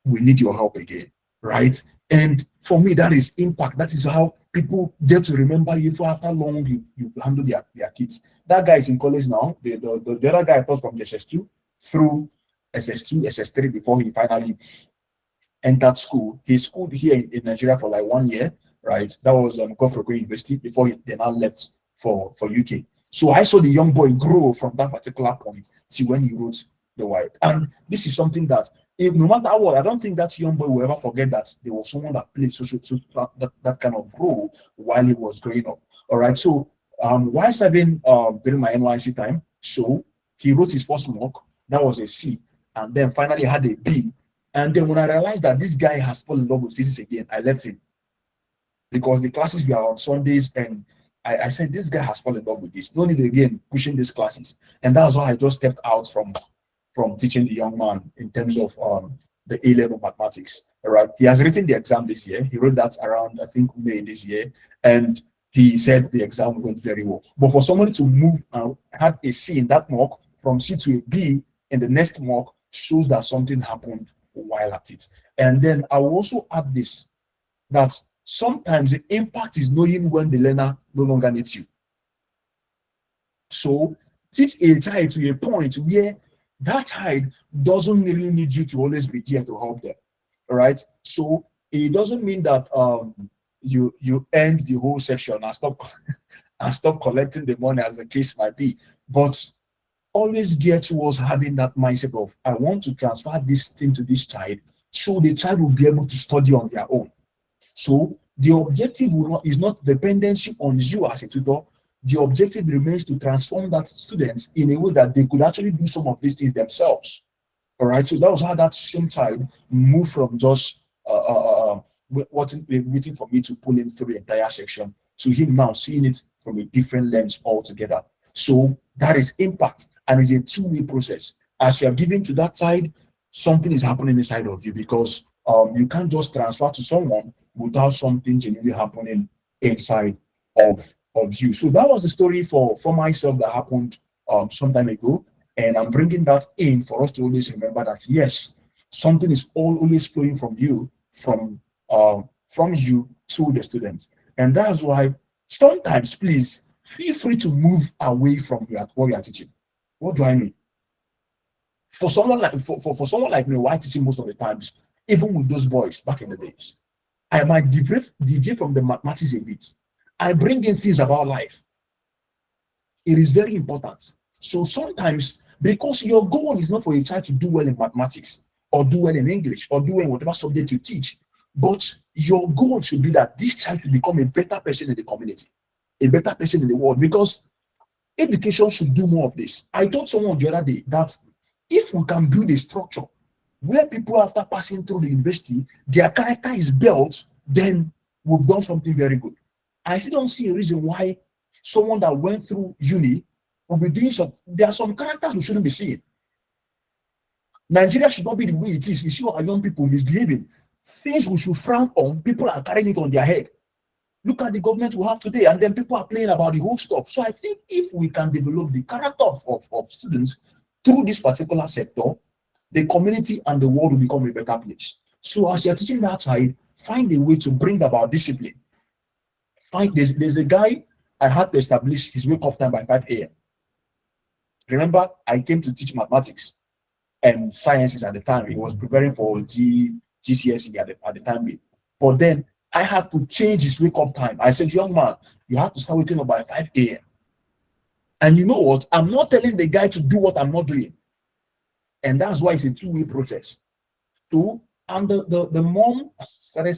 [SPEAKER 1] we need your help again, right? And for me, that is impact. That is how people get to remember you for after long you've handled their kids. That guy is in college now. The other guy I taught from SS2 through SS2, SS3 before he finally entered school. He schooled here in Nigeria for like 1 year, right? That was Gofrego University before they now left for UK. So I saw the young boy grow from that particular point to when he wrote the wife. And this is something that, if no matter what, I don't think that young boy will ever forget that there was someone that played that kind of role while he was growing up. All right. So while serving during my NYC time, so he wrote his first mock, that was a C, and then finally had a B. And then when I realized that this guy has fallen in love with physics again, I left him, because the classes were on Sundays, and I said, this guy has fallen in love with this. No need again pushing these classes. And that's why I just stepped out from teaching the young man in terms of the A-level mathematics. All right. He has written the exam this year. He wrote that around, I think, May this year. And he said the exam went very well. But for somebody to move and had a C in that mock from C to a B in the next mock shows that something happened while at it. And then I will also add this, that sometimes the impact is knowing when the learner no longer needs you. So teach a child to a point where that child doesn't really need you to always be there to help them. All right. So it doesn't mean that you end the whole section and stop and stop collecting the money as the case might be. But always gear towards having that mindset of I want to transfer this thing to this child so the child will be able to study on their own. So the objective is not dependency on you as a tutor. The objective remains to transform that student in a way that they could actually do some of these things themselves. All right. So that was how that same child moved from just waiting for me to pull him through the entire section to him now seeing it from a different lens altogether. So that is impact, and it's a two-way process. As you are giving to that side, something is happening inside of you, because you can't just transfer to someone without something genuinely happening inside of you. So that was the story for myself that happened some time ago, and I'm bringing that in for us to always remember that yes, something is always flowing from you to the students, and that's why sometimes, please feel free to move away from what you are teaching. What do I mean? For someone like me, who I teaching most of the times, even with those boys back in the days, I might deviate from the mathematics a bit. I bring in things about life. It is very important. So sometimes, because your goal is not for a child to do well in mathematics or do well in English or do well in whatever subject you teach, but your goal should be that this child should become a better person in the community, a better person in the world, because education should do more of this. I told someone the other day that if we can build a structure where people, after passing through the university, their character is built, then we've done something very good. I still don't see a reason why someone that went through uni will be doing some. There are some characters we shouldn't be seeing. Nigeria should not be the way it is. You see our young people misbehaving. Things we should frown on, people are carrying it on their head. Look at the government we have today, and then people are playing about the whole stuff. So I think if we can develop the character of students through this particular sector, the community and the world will become a better place. So as you're teaching that side, find a way to bring about discipline. There's a guy I had to establish his wake up time by 5 a.m. Remember, I came to teach mathematics and sciences at the time. He was preparing for GCSE at the time. But then I had to change his wake up time. I said, young man, you have to start waking up by 5 a.m. And you know what? I'm not telling the guy to do what I'm not doing. And that's why it's a two-way process. So, and the mom started,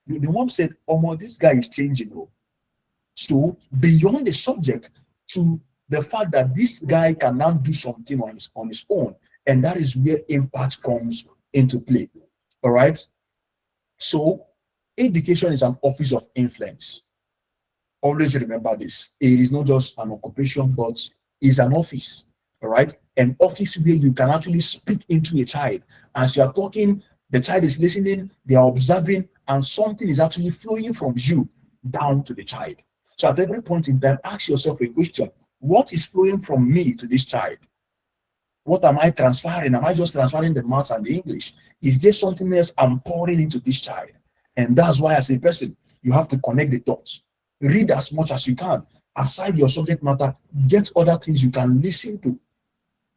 [SPEAKER 1] the mom said, oh, this guy is changing. So beyond the subject to the fact that this guy can now do something on his own. And that is where impact comes into play. All right. So education is an office of influence. Always remember this. It is not just an occupation, but it's an office. All right. An office where you can actually speak into a child. As you are talking, the child is listening, they are observing, and something is actually flowing from you down to the child. So at every point in time, ask yourself a question. What is flowing from me to this child? What am I transferring? Am I just transferring the maths and the English? Is there something else I'm pouring into this child? And that's why, as a person, you have to connect the dots. Read as much as you can. Aside your subject matter, get other things you can listen to.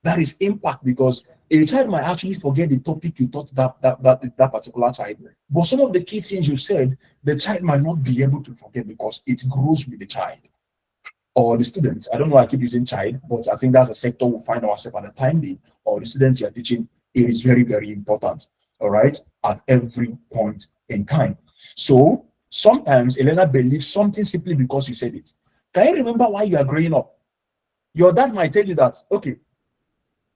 [SPEAKER 1] That is impact, because a child might actually forget the topic you taught that particular child. But some of the key things you said, the child might not be able to forget because it grows with the child or the students. I don't know why I keep using child, but I think that's a sector we'll find ourselves at the time being, or the students you're teaching. It is very, very important. All right, at every point in time. So sometimes Elena believes something simply because you said it. Can you remember why you are growing up? Your dad might tell you that, okay,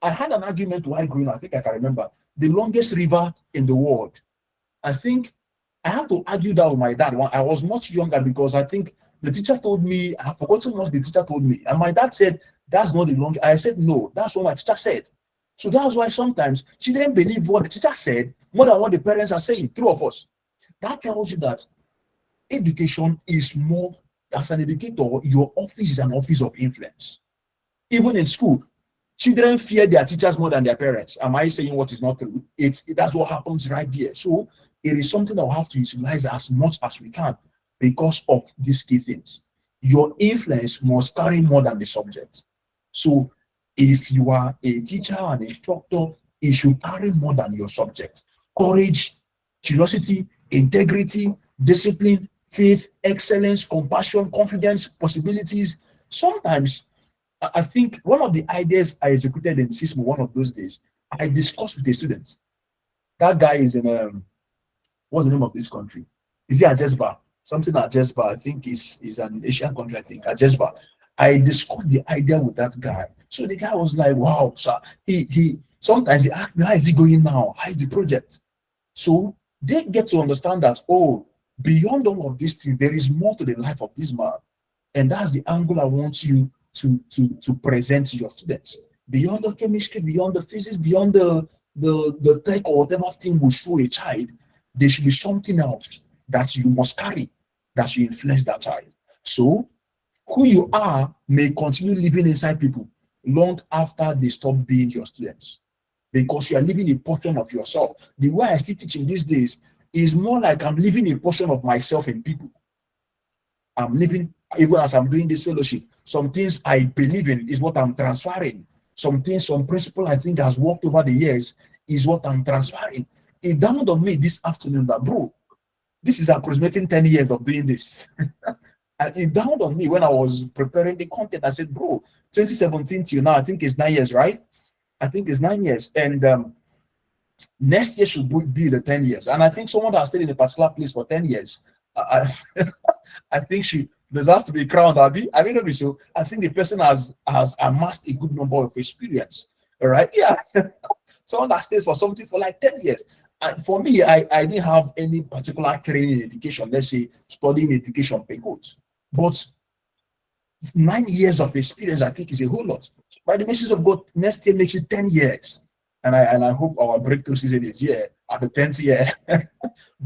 [SPEAKER 1] I had an argument while growing up. I think I can remember the longest river in the world. I think I had to argue that with my dad when I was much younger, because I think the teacher told me, I've forgotten what the teacher told me. And my dad said, that's not the longest. I said, no, that's what my teacher said. So that's why sometimes children believe what the teacher said more than what the parents are saying, true of us. That tells you that education is more, as an educator, your office is an office of influence. Even in school, children fear their teachers more than their parents. Am I saying what is not true? That's what happens right there. So it is something that we have to utilize as much as we can because of these key things. Your influence must carry more than the subject. So If you are a teacher and instructor, it should carry more than your subject. Courage, curiosity, integrity, discipline, faith, excellence, compassion, confidence, possibilities. Sometimes I think one of the ideas I executed in Sismo one of those days, I discussed with a student. That guy is in what's the name of this country? Is it Ajesba? Something Ajesba, I think is an Asian country, I think. Ajesba. I discussed the idea with that guy. So the guy was like, wow, sir. He sometimes he asked me, how is it going now? How is the project? So they get to understand that, oh, beyond all of these things, there is more to the life of this man. And that's the angle I want you to present to your students. Beyond the chemistry, beyond the physics, beyond the tech or whatever thing will show a child, there should be something else that you must carry that should influence that child. So who you are may continue living inside people long after they stop being your students because you are living a portion of yourself. The way I still teach in these days is more like I'm living a portion of myself in people. I'm living, even as I'm doing this fellowship, some things I believe in is what I'm transferring. Some things, some principle I think has worked over the years is what I'm transferring. It dawned on me this afternoon that, bro, this is approximating 10 years of doing this. And it dawned on me when I was preparing the content. I said, bro, 2017 till now, I think it's 9 years, right? I think it's 9 years. And next year should be the 10 years. And I think someone that stayed in a particular place for 10 years, I, I think she deserves to be crowned, Abby. I mean, not so. I think the person has amassed a good number of experience. All right. Yeah. Someone that stays for something for like 10 years. And for me, I didn't have any particular training in education, let's say studying education, pay coach. But 9 years of experience, I think, is a whole lot. By the message of God, next year makes it 10 years. And I hope our breakthrough season is here at the 10th year,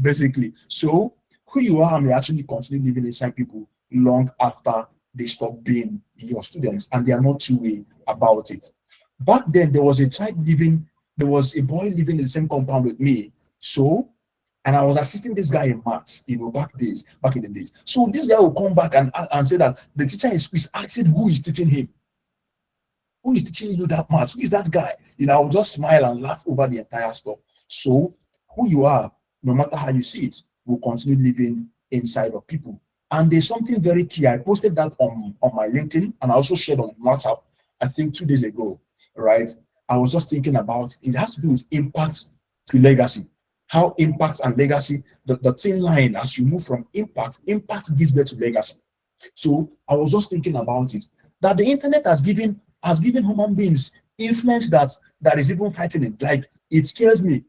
[SPEAKER 1] basically. So who you are may actually continue living inside people long after they stop being your students, and they are not two way about it. Back then, there was a child living, there was a boy living in the same compound with me. So, and I was assisting this guy in maths, back in the days. So this guy will come back and say that the teacher is asking who is teaching him. Who is teaching you that maths? Who is that guy? I will just smile and laugh over the entire stuff. So who you are, no matter how you see it, will continue living inside of people. And there's something very key. I posted that on my LinkedIn and I also shared on WhatsApp, I think 2 days ago, right? I was just thinking about it has to do with impact to legacy. How impact and legacy, the thin line as you move from impact gives birth to legacy. So I was just thinking about it, that the internet has given human beings influence that is even frightening. Like, it scares me.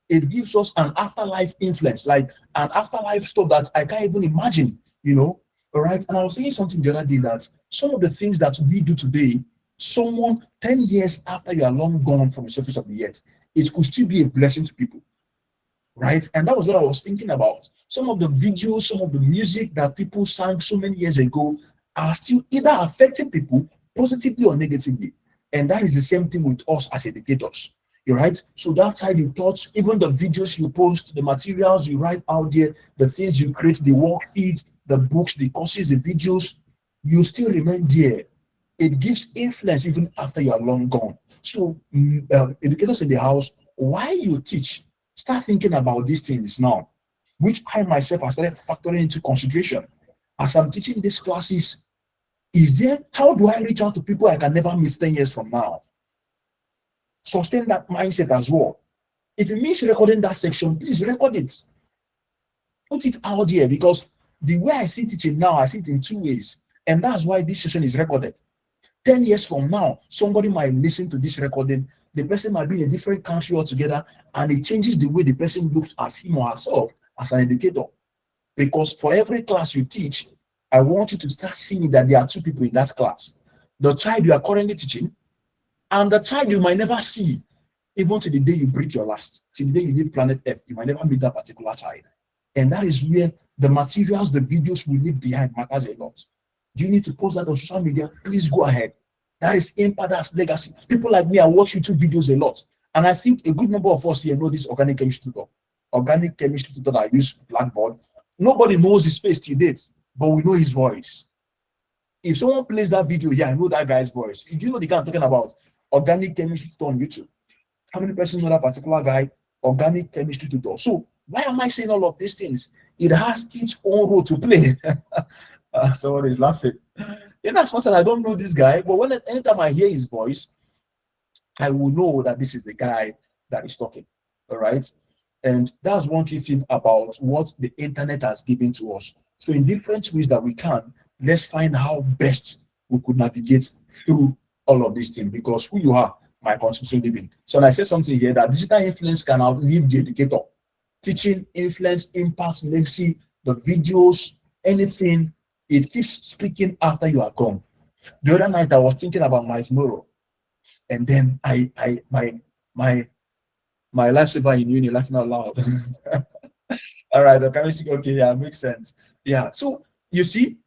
[SPEAKER 1] It gives us an afterlife influence, like an afterlife stuff that I can't even imagine, All right. And I was saying something the other day that some of the things that we do today, someone 10 years after you are long gone from the surface of the earth, it could still be a blessing to people. Right. And that was what I was thinking about. Some of the videos, some of the music that people sang so many years ago are still either affecting people positively or negatively. And that is the same thing with us as educators. You're right. So that side you taught, even the videos you post, the materials you write out there, the things you create, the worksheets, the books, the courses, the videos, you still remain there. It gives influence even after you are long gone. So educators in the house, while you teach, start thinking about these things now, which I myself have started factoring into consideration. As I'm teaching these classes, how do I reach out to people I can never meet 10 years from now? Sustain that mindset as well. If it means recording that section, please record it. Put it out there, because the way I see teaching now, I see it in two ways. And that's why this session is recorded. 10 years from now, somebody might listen to this recording. The person might be in a different country altogether, and it changes the way the person looks at him or herself as an educator. Because for every class you teach, I want you to start seeing that there are two people in that class. The child you are currently teaching, and the child you might never see, even to the day you breathe your last, till the day you leave planet Earth, you might never meet that particular child. And that is where the materials, the videos we leave behind matters a lot. Do you need to post that on social media? Please go ahead. That is impact, that's legacy. People like me, I watch YouTube videos a lot. And I think a good number of us here know this organic chemistry tutor. Organic chemistry tutor that I use Blackboard. Nobody knows his face till date, but we know his voice. If someone plays that video, yeah, I know that guy's voice. Do you know the guy I'm talking about? Organic chemistry tutor on YouTube. How many persons know that particular guy? Organic chemistry tutor. So why am I saying all of these things? It has its own role to play. Someone is laughing. In as much as I don't know this guy, but anytime I hear his voice, I will know that this is the guy that is talking. All right. And that's one key thing about what the internet has given to us. So, in different ways that we can, let's find how best we could navigate through all of these things because who you are might constitute living. So, and I said something here that digital influence can outlive the educator. Teaching, influence, impact, legacy, the videos, anything, it keeps speaking after you are gone. The other night, I was thinking about my tomorrow, and then my my lifesaver in uni laughing out loud. All right, the chemistry, okay, yeah, makes sense. Yeah, so you see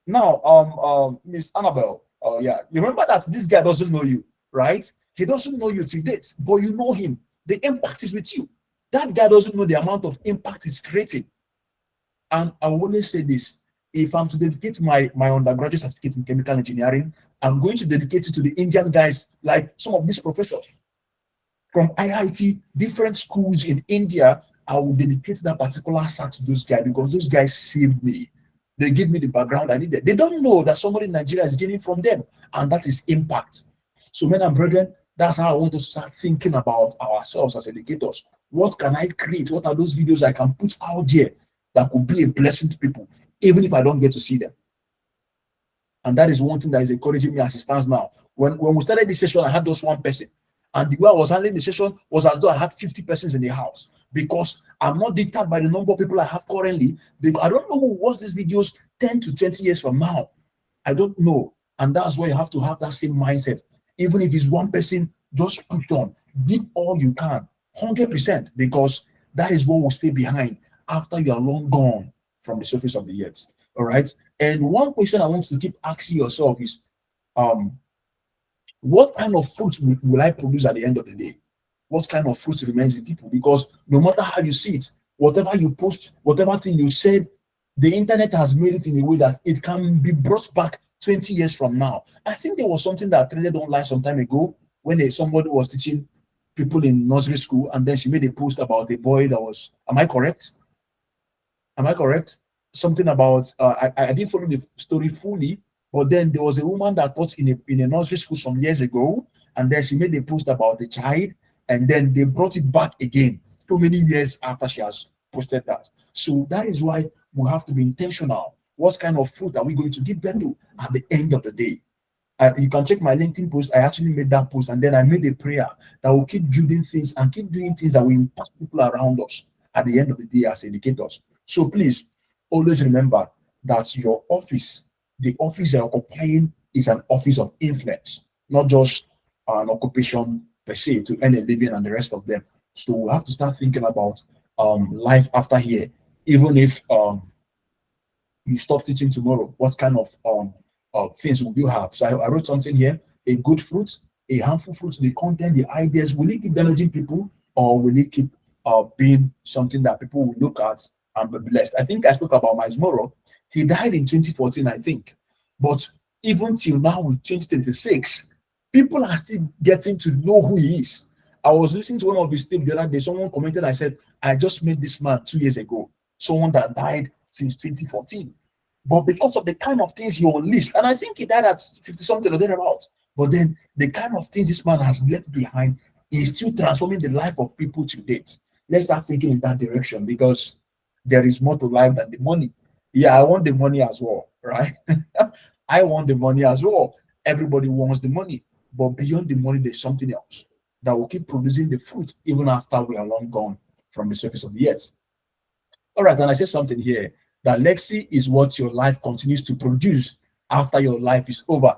[SPEAKER 1] now, Miss Annabelle, oh yeah, you remember that this guy doesn't know you, right? He doesn't know you to date, but you know him. The impact is with you. That guy doesn't know the amount of impact he's creating. And I will always say this: if I'm to dedicate my undergraduate certificate in chemical engineering, I'm going to dedicate it to the Indian guys, like some of these professors from IIT, different schools in India. I will dedicate that particular cert to those guys because those guys saved me. They give me the background I needed. They don't know that somebody in Nigeria is gaining from them, and that is impact. So, men and brethren, that's how I want to start thinking about ourselves as educators. What can I create? What are those videos I can put out there that could be a blessing to people, even if I don't get to see them? And that is one thing that is encouraging me as it stands now. When we started this session, I had just one person. And the way I was handling the session was as though I had 50 persons in the house because I'm not deterred by the number of people I have currently. Because I don't know who will watch these videos 10 to 20 years from now. I don't know. And that's why you have to have that same mindset. Even if it's one person, just push on. Give all you can, 100%, because that is what will stay behind after you are long gone from the surface of the earth. All right. And one question I want you to keep asking yourself is, um, what kind of fruit will I produce at the end of the day? What kind of fruit remains in people? Because no matter how you see it, whatever you post, whatever thing you said, the internet has made it in a way that it can be brought back 20 years from now. I think there was something that I trended online some time ago when somebody was teaching people in nursery school, and then she made a post about a boy that was, am I correct? Am I correct? Something about I didn't follow the story fully, but then there was a woman that taught in a nursery school some years ago, and then she made a post about the child, and then they brought it back again so many years after she has posted that. So that is why we have to be intentional. What kind of fruit are we going to give birth to at the end of the day? You can check my LinkedIn post. I actually made that post, and then I made a prayer that will keep building things and keep doing things that will impact people around us at the end of the day as educators. So please always remember that your office, the office you're occupying, is an office of influence, not just an occupation per se to earn a living and the rest of them. So we have to start thinking about life after here, even if you stop teaching tomorrow, what kind of things will you have? So I wrote something here: a good fruit, a harmful fruit, the content, the ideas. Will it keep damaging people, or will it keep being something that people will look at and be blessed? I think I spoke about Miles Morrow. He died in 2014, I think. But even till now, with 2026, people are still getting to know who he is. I was listening to one of his tapes the other day. Someone commented, I said, I just met this man 2 years ago. Someone that died since 2014. But because of the kind of things he unleashed, and I think he died at 50 something or thereabouts. But then the kind of things this man has left behind is still transforming the life of people to date. Let's start thinking in that direction because there is more to life than the money. Yeah, I want the money as well, right? I want the money as well. Everybody wants the money. But beyond the money, there's something else that will keep producing the fruit even after we are long gone from the surface of the earth. All right, and I said something here that legacy is what your life continues to produce after your life is over.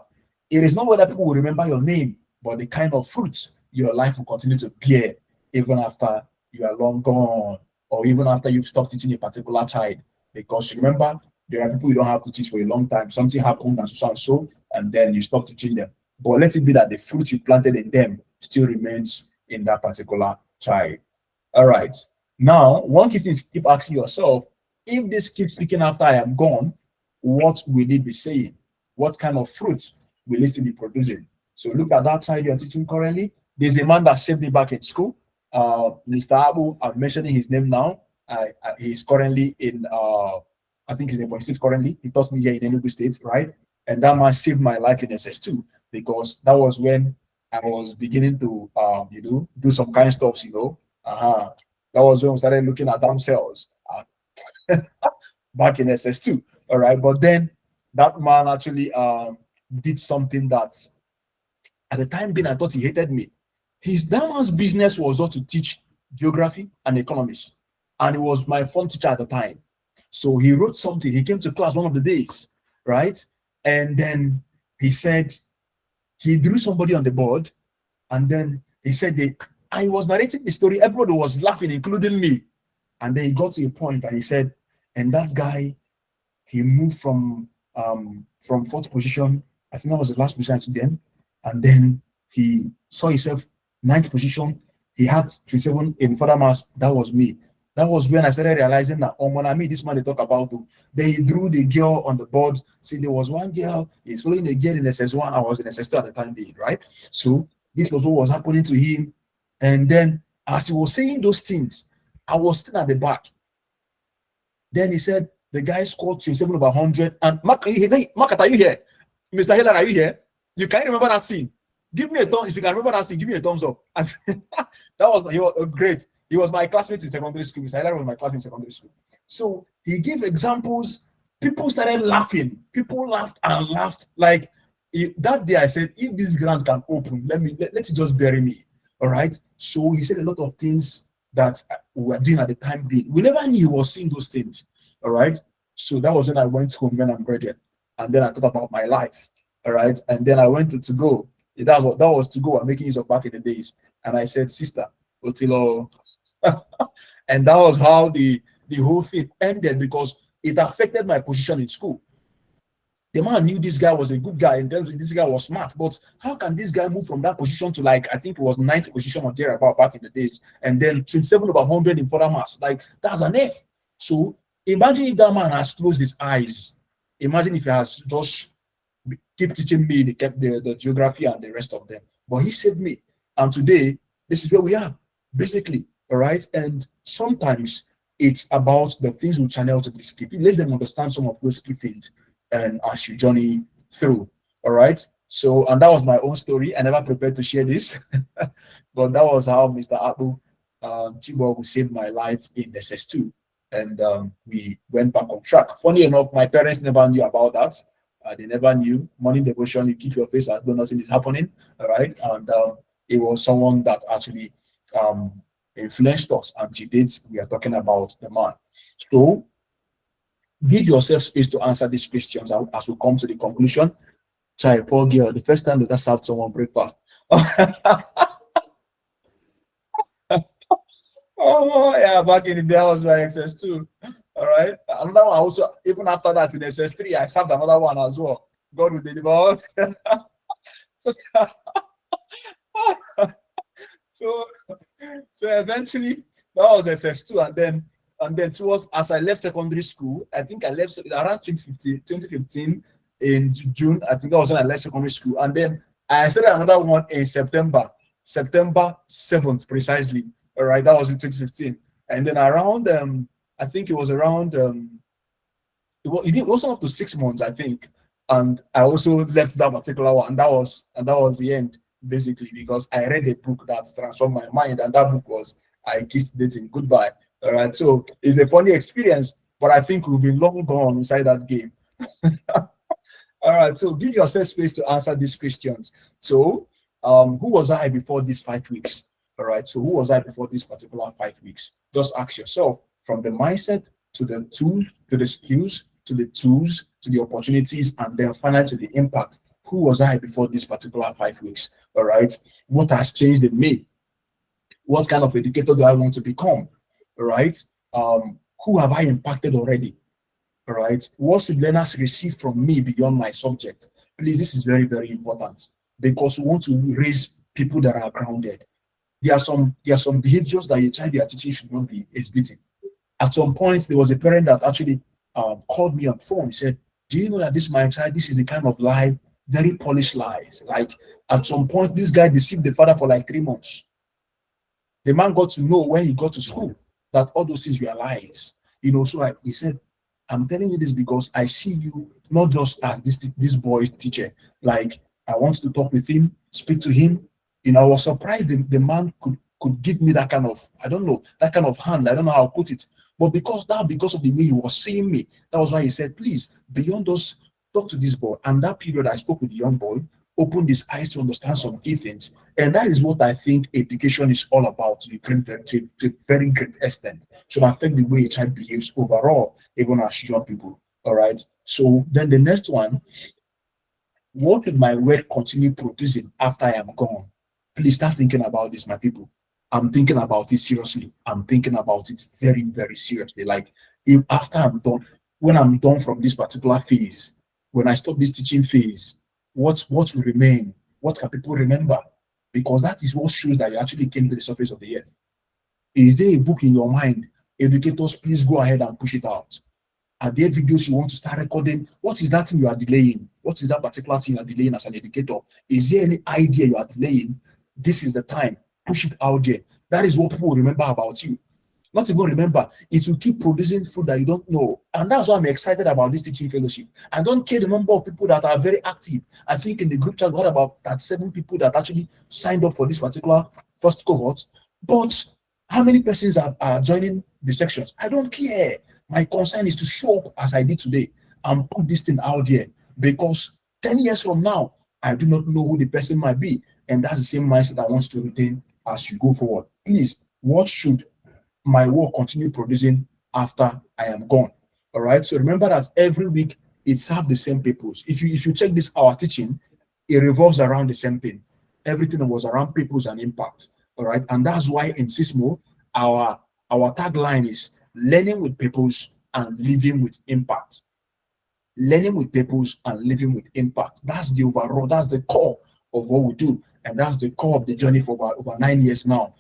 [SPEAKER 1] It is not whether people will remember your name, but the kind of fruit your life will continue to bear even after you are long gone, or even after you've stopped teaching a particular child. Because remember, there are people you don't have to teach for a long time. Something happened and so, and then you stop teaching them. But let it be that the fruit you planted in them still remains in that particular child. All right. Now, one key thing is keep asking yourself, if this keeps speaking after I am gone, what will it be saying? what kind of fruits will it still be producing? So look at that child you're teaching currently. There's a man that saved me back in school. Mr. Abu, I'm mentioning his name now. He's currently in, I think he's in State currently. He taught me here in Enugu State, right? And that man saved my life in SS2 because that was when I was beginning to, do some kind of stuff, That was when we started looking at damn cells back in SS2. All right. But then that man actually did something that at the time being I thought he hated me. His that man's business was just to teach geography and economics. And he was my form teacher at the time. So he wrote something. He came to class one of the days, right? And then he said he drew somebody on the board, and then he said I was narrating the story. Everybody was laughing, including me. And then he got to a point and he said, and that guy, he moved from fourth position. I think that was the last position to them. And then he saw himself ninth position. He had 27 in further mass. That was me. That was when I started realizing that, oh, when I meet this man they talk about, then he drew the girl on the board. See, there was one girl, he's following the girl in SS1. I was in SS2 at the time being, right? So this was what was happening to him. And then as he was saying those things, I was still at the back. Then he said, the guy scored 27 over 100. And Mark, are you here? Mr. Hiller, are you here? You can't remember that scene. Give me a thumbs. If you can remember that scene, give me a thumbs up. He was great. He was my classmate in secondary school. Mr. Hiller was my classmate in secondary school. So he gave examples. People started laughing. People laughed and laughed. Like that day I said, if this grant can open, let it just bury me. All right. So he said a lot of things that we were doing at the time being. We never knew he was seeing those things. All right. So that was when I went home when I'm graduate. And then I thought about my life. All right. And then I went to go. That was to go. I'm making use of back in the days. And I said, sister, Otilo. And that was how the whole thing ended because it affected my position in school. The man knew this guy was a good guy in terms of this guy was smart, but how can this guy move from that position to like, I think it was ninth position or thereabout back in the days, and then 27 over 100 in further mass? Like, that's an F. So imagine if that man has closed his eyes. Imagine if he has just keep teaching me the geography and the rest of them. But he saved me. And today, this is where we are, basically. All right. And sometimes it's about the things we channel to these people. Let them understand some of those key things and as you journey through. All right. So, and that was my own story. I never prepared to share this, but that was how Mr. Abu Chibo saved my life in SS2. And we went back on track. Funny enough, my parents never knew about that. They never knew. Morning devotion, you keep your face as though nothing is happening. All right. And it was someone that actually influenced us. And to date, we are talking about the man. So give yourself space to answer these questions as we come to the conclusion. Child, poor girl, the first time that I served someone breakfast. Oh, yeah, back in the day, I was like SS2. All right. Another one also, even after that in SS3, I served another one as well. God will deliver us. so eventually that was SS2, and then towards as I left secondary school, I think I left around 2015 in June. I think that was when I left secondary school, and then I started another one in September 7th precisely. All right, that was in 2015, and then around I think it was around it wasn't up to 6 months, I think, and I also left that particular one, and that was the end basically because I read a book that transformed my mind, and that book was I Kissed Dating Goodbye. All right, so it's a funny experience, but I think we've been long gone inside that game. All right, so give yourself space to answer these questions. So, who was I before these 5 weeks? All right, so who was I before these particular 5 weeks? Just ask yourself from the mindset to the tools, to the skills, to the tools, to the opportunities, and then finally to the impact. Who was I before these particular 5 weeks? All right, what has changed in me? What kind of educator do I want to become? All right, who have I impacted already? All right, what should learners receive from me beyond my subject? Please, this is very, very important because we want to raise people that are grounded. There are some behaviors that your child you are teaching should not be exhibiting. At some point, there was a parent that actually called me on the phone. He said, Do you know that this my child, this is the kind of lie, very polished lies. Like at some point, this guy deceived the father for like 3 months. The man got to know when he got to school that all those things were lies. So he said, I'm telling you this because I see you not just as this boy teacher. Like I want to talk with him, speak to him. I was surprised the man could give me that kind of, I don't know, that kind of hand. I don't know how to put it. But because of the way he was seeing me, that was why he said, please, beyond those, talk to this boy. And that period I spoke with the young boy, opened his eyes to understand some key things. And that is what I think education is all about to a very great extent. To affect the way a child behaves overall, even as young people. All right. So then the next one, what will my work continue producing after I am gone? Please start thinking about this, my people. I'm thinking about it seriously. I'm thinking about it very, very seriously. Like if after I'm done, when I'm done from this particular phase, when I stop this teaching phase, what will remain? What can people remember? Because that is what shows that you actually came to the surface of the earth. Is there a book in your mind? Educators, please go ahead and push it out. Are there videos you want to start recording? What is that thing you are delaying? What is that particular thing you are delaying as an educator? Is there any idea you are delaying? This is the time. Push it out there. That is what people will remember about you. Not even remember, it will keep producing food that you don't know. And that's why I'm excited about this teaching fellowship. I don't care the number of people that are very active. I think in the group chat, we had about 37 people that actually signed up for this particular first cohort. But how many persons are joining the sections? I don't care. My concern is to show up as I did today and put this thing out there, because 10 years from now, I do not know who the person might be. And that's the same mindset I want to retain as you go forward. Please, what should my work continue producing after I am gone? All right. So remember that every week it serves the same purpose. If you check this, our teaching, it revolves around the same thing. Everything was around purpose and impact. All right. And that's why in Sismo, our tagline is learning with purpose and living with impact. Learning with purpose and living with impact. That's the overall, that's the core of what we do. And that's the core of the journey for over 9 years now.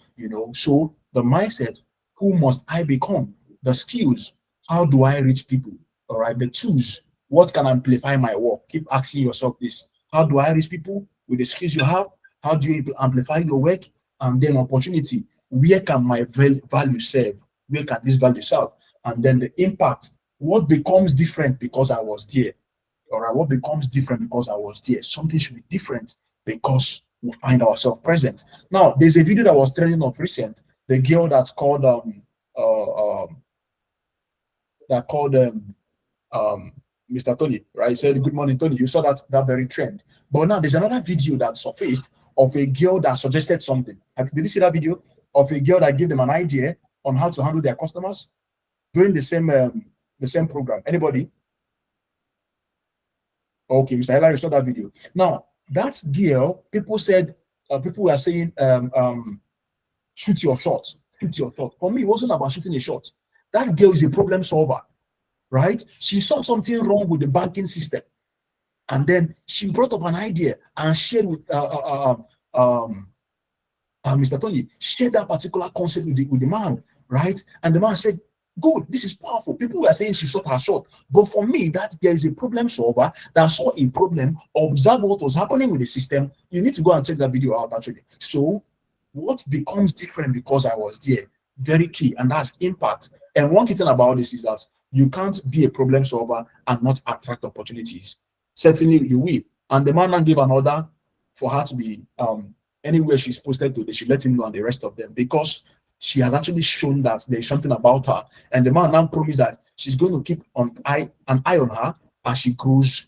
[SPEAKER 1] So the mindset, who must I become? The skills, how do I reach people? All right. The tools, what can amplify my work? Keep asking yourself this. How do I reach people with the skills you have? How do you amplify your work? And then opportunity, where can my value serve? Where can this value serve? And then the impact, what becomes different because I was there? All right, what becomes different because I was there? Something should be different because we find ourselves present. Now, there's a video that was trending of recent. The girl that's called Mr. Tony, right? He said, "Good morning, Tony." You saw that very trend. But now there's another video that surfaced of a girl that suggested something. Did you see that video of a girl that gave them an idea on how to handle their customers during the same program? Anybody? Okay, Mr. Hillary saw that video. Now that girl, people were saying, shoot your shot, shoot your shot. For me, it wasn't about shooting a shot. That girl is a problem solver, right? She saw something wrong with the banking system, and then she brought up an idea and shared with Mr. Tony, shared that particular concept with the man, right? And the man said, "Good, this is powerful." People were saying she shot her shot. But for me, that there is a problem solver that saw a problem, observed what was happening with the system. You need to go and check that video out, actually. So, what becomes different because I was there? Very key, and that's impact. And one key thing about this is that you can't be a problem solver and not attract opportunities. Certainly, you will. And the man now gave an order for her to be anywhere she's posted to, they should let him know and the rest of them, because she has actually shown that there's something about her. And the man now promised that she's going to keep an eye on her as she grows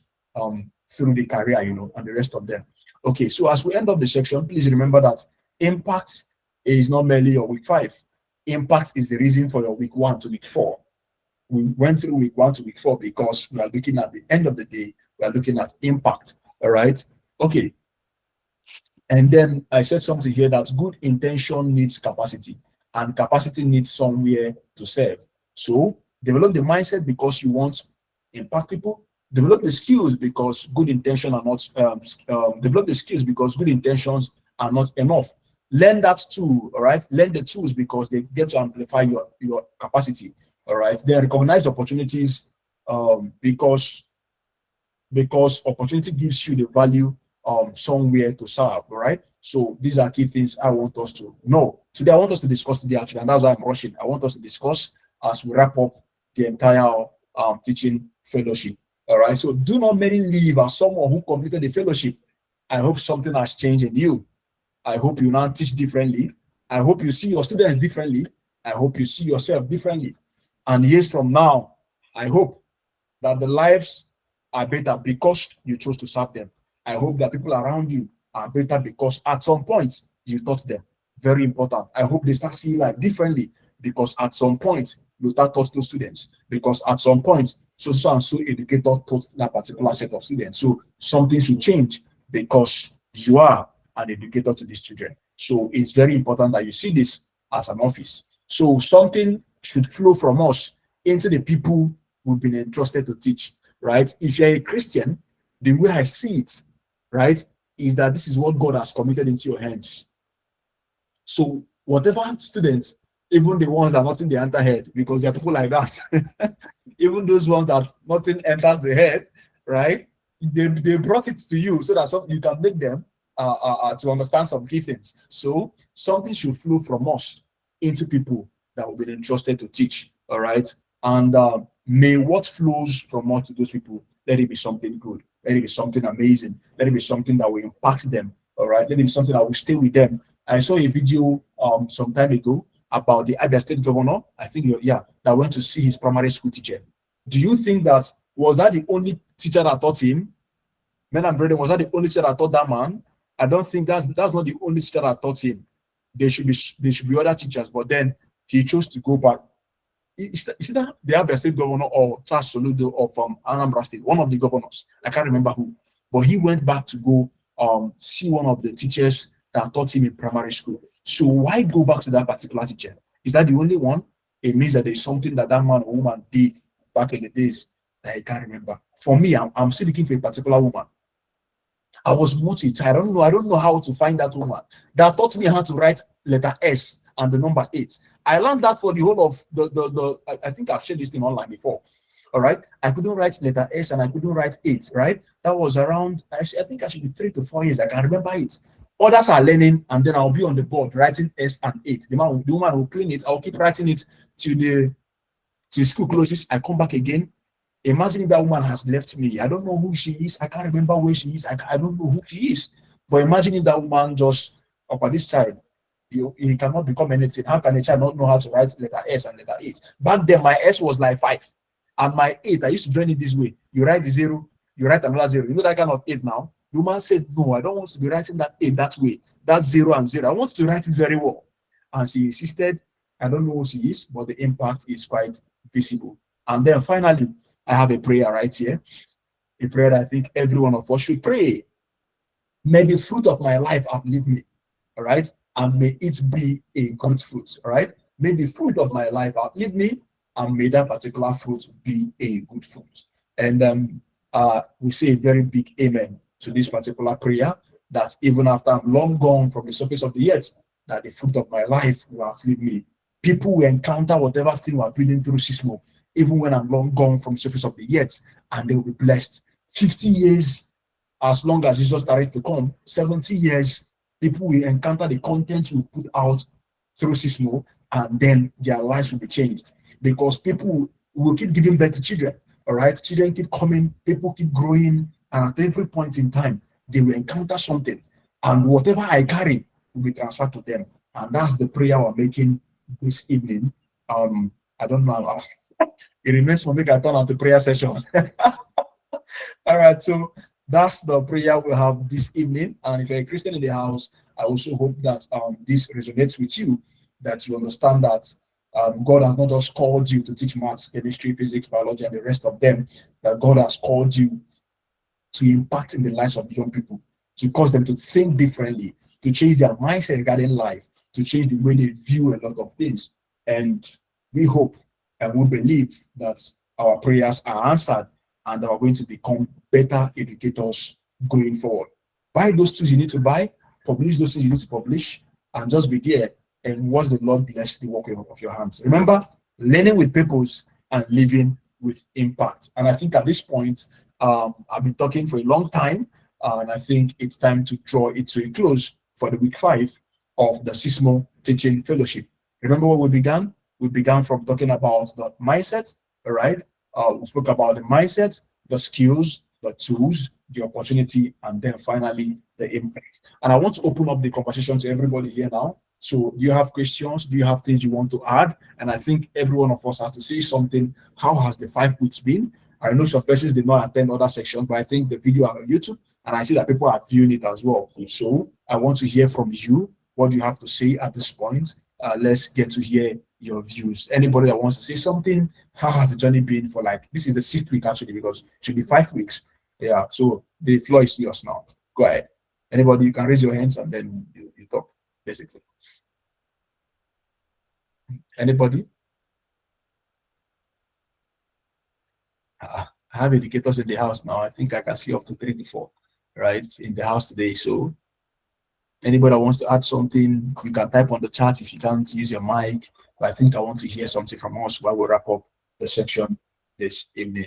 [SPEAKER 1] through the career, and the rest of them. Okay, so as we end up the section, please remember that impact is not merely your week 5. Impact is the reason for your week 1 to week 4. We went through week 1 to week 4 because we are looking at the end of the day, we are looking at impact. All right. Okay. And then I said something here that good intention needs capacity, and capacity needs somewhere to serve. So develop the mindset because you want to impact people. Develop the skills because good intention are not develop the skills because good intentions are not enough. Learn that tool, all right? Learn the tools because they get to amplify your capacity, all right? Then recognize opportunities because because opportunity gives you the value somewhere to serve. All right. So these are key things I want us to know. Today, I want us to discuss today actually, and that's why I'm rushing. I want us to discuss as we wrap up the entire teaching fellowship. All right. So do not merely live as someone who completed the fellowship. I hope something has changed in you. I hope you now teach differently. I hope you see your students differently. I hope you see yourself differently. And years from now, I hope that the lives are better because you chose to serve them. I hope that people around you are better because at some point you taught them. Very important. I hope they start seeing life differently because at some point you start taught those students. Because at some point, so and so educator taught that particular set of students. So something should change because you are an educator to these children. So it's very important that you see this as an office. So something should flow from us into the people we've been entrusted to teach, right? If you're a Christian, the way I see it, right, is that this is what God has committed into your hands. So whatever students, even the ones that nothing they enter head, because there are people like that, even those ones that nothing enters the head, right? They brought it to you so that you can make them to understand some key things. So something should flow from us into people that will be entrusted to teach. All right. And may what flows from us to those people, let it be something good. Let it be something amazing. Let it be something that will impact them. All right. Let it be something that will stay with them. I saw a video some time ago about the Abia State governor. I think, yeah, that went to see his primary school teacher. Do you think that was that the only teacher that taught him? Men and brethren, was that the only teacher that taught that man? I don't think that's not the only teacher that taught him. There should be other teachers, but then he chose to go back. Is that the Abia State governor or Charles Soludo of Anambra State, one of the governors? I can't remember who, but he went back to go see one of the teachers that taught him in primary school. So why go back to that particular teacher? Is that the only one? It means that there's something that man or woman did back in the days that I can't remember. For me, I'm still looking for a particular woman. I was motivated. I don't know how to find that woman that taught me how to write letter S and the number 8. I learned that for the whole of I think I've shared this thing online before. All right. I couldn't write letter S and I couldn't write 8, right? That was around, I think I should be 3 to 4 years. I can remember it. Others are learning, and then I'll be on the board writing S and 8. The woman will clean it. I'll keep writing it till the school closes. I come back again. Imagine if that woman has left me. I don't know who she is. I can't remember where she is. I don't know who she is. But imagine if that woman just, for this child, he cannot become anything. How can a child not know how to write letter S and letter 8? Back then, my S was like 5. And my 8, I used to join it this way. You write the 0, you write another 0. You know that kind of 8 now? The woman said, no, I don't want to be writing that 8 that way. That's 0 and 0. I want to write it very well. And she insisted. I don't know who she is, but the impact is quite visible. And then finally, I have a prayer right here. A prayer that I think every one of us should pray. May the fruit of my life outlive me. All right. And may it be a good fruit. All right. May the fruit of my life outlive me, and may that particular fruit be a good fruit. And we say a very big amen to this particular prayer, that even after I'm long gone from the surface of the earth, that the fruit of my life will outlive me. People will encounter whatever thing we're breathing through Sismo, even when I'm long gone from the surface of the earth, and they will be blessed. 50 years, as long as Jesus started to come, 70 years, people will encounter the content we put out through Sismo, and then their lives will be changed. Because people will keep giving birth to children, all right? Children keep coming, people keep growing, and at every point in time, they will encounter something. And whatever I carry will be transferred to them. And that's the prayer we're making this evening. I don't know. It remains for me to turn on the prayer session. All right, so that's the prayer we have this evening. And if you're a Christian in the house, I also hope that this resonates with you, that you understand that God has not just called you to teach maths, chemistry, physics, biology, and the rest of them, that God has called you to impact in the lives of young people, to cause them to think differently, to change their mindset regarding life, to change the way they view a lot of things. And we hope and we believe that our prayers are answered and are going to become better educators going forward. Buy those tools you need to buy, publish those things you need to publish, and just be there and watch the Lord bless the work of your hands. Remember, learning with purpose and living with impact. And I think at this point, I've been talking for a long time, and I think it's time to draw it to a close for the week 5 of the Sismo Teaching Fellowship. Remember what we began? We began from talking about the mindset, all right? We spoke about the mindset, the skills, the tools, the opportunity, and then finally the impact. And I want to open up the conversation to everybody here now. So, do you have questions? Do you have things you want to add? And I think every one of us has to say something. How has the 5 weeks been? I know some persons did not attend other sections, but I think the video are on YouTube, and I see that people are viewing it as well. So, I want to hear from you. What do you have to say at this point? Let's get to hear your views. Anybody that wants to say something, how has the journey been for, like, this is the 6th week actually, because it should be 5 weeks. Yeah, so the floor is yours now. Go ahead. Anybody, you can raise your hands and then you talk, basically. Anybody? I have educators in the house now. I think I can see up to 3 to 4, right, in the house today. So anybody that wants to add something, you can type on the chat if you can't use your mic. But I think I want to hear something from us while we wrap up the section this evening.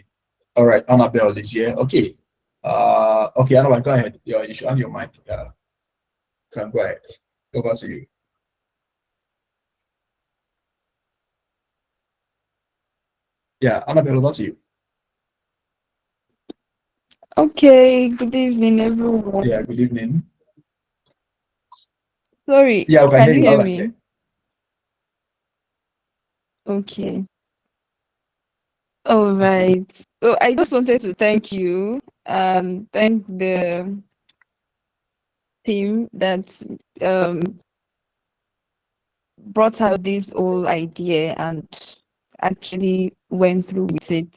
[SPEAKER 1] All right, Annabelle is here. Okay. Okay, Annabelle, go ahead. You should have your mic. Can go ahead. Over to you. Yeah, Annabelle, over to you.
[SPEAKER 3] Okay, good evening, everyone.
[SPEAKER 1] Yeah, good evening.
[SPEAKER 3] Sorry,
[SPEAKER 1] Yeah, I can
[SPEAKER 3] can
[SPEAKER 1] hear
[SPEAKER 3] you
[SPEAKER 1] you
[SPEAKER 3] hear
[SPEAKER 1] loud and clear.
[SPEAKER 3] me? Okay. All
[SPEAKER 1] Okay.
[SPEAKER 3] right. So I just wanted to thank you and thank the team that um brought out this whole idea and actually went through with it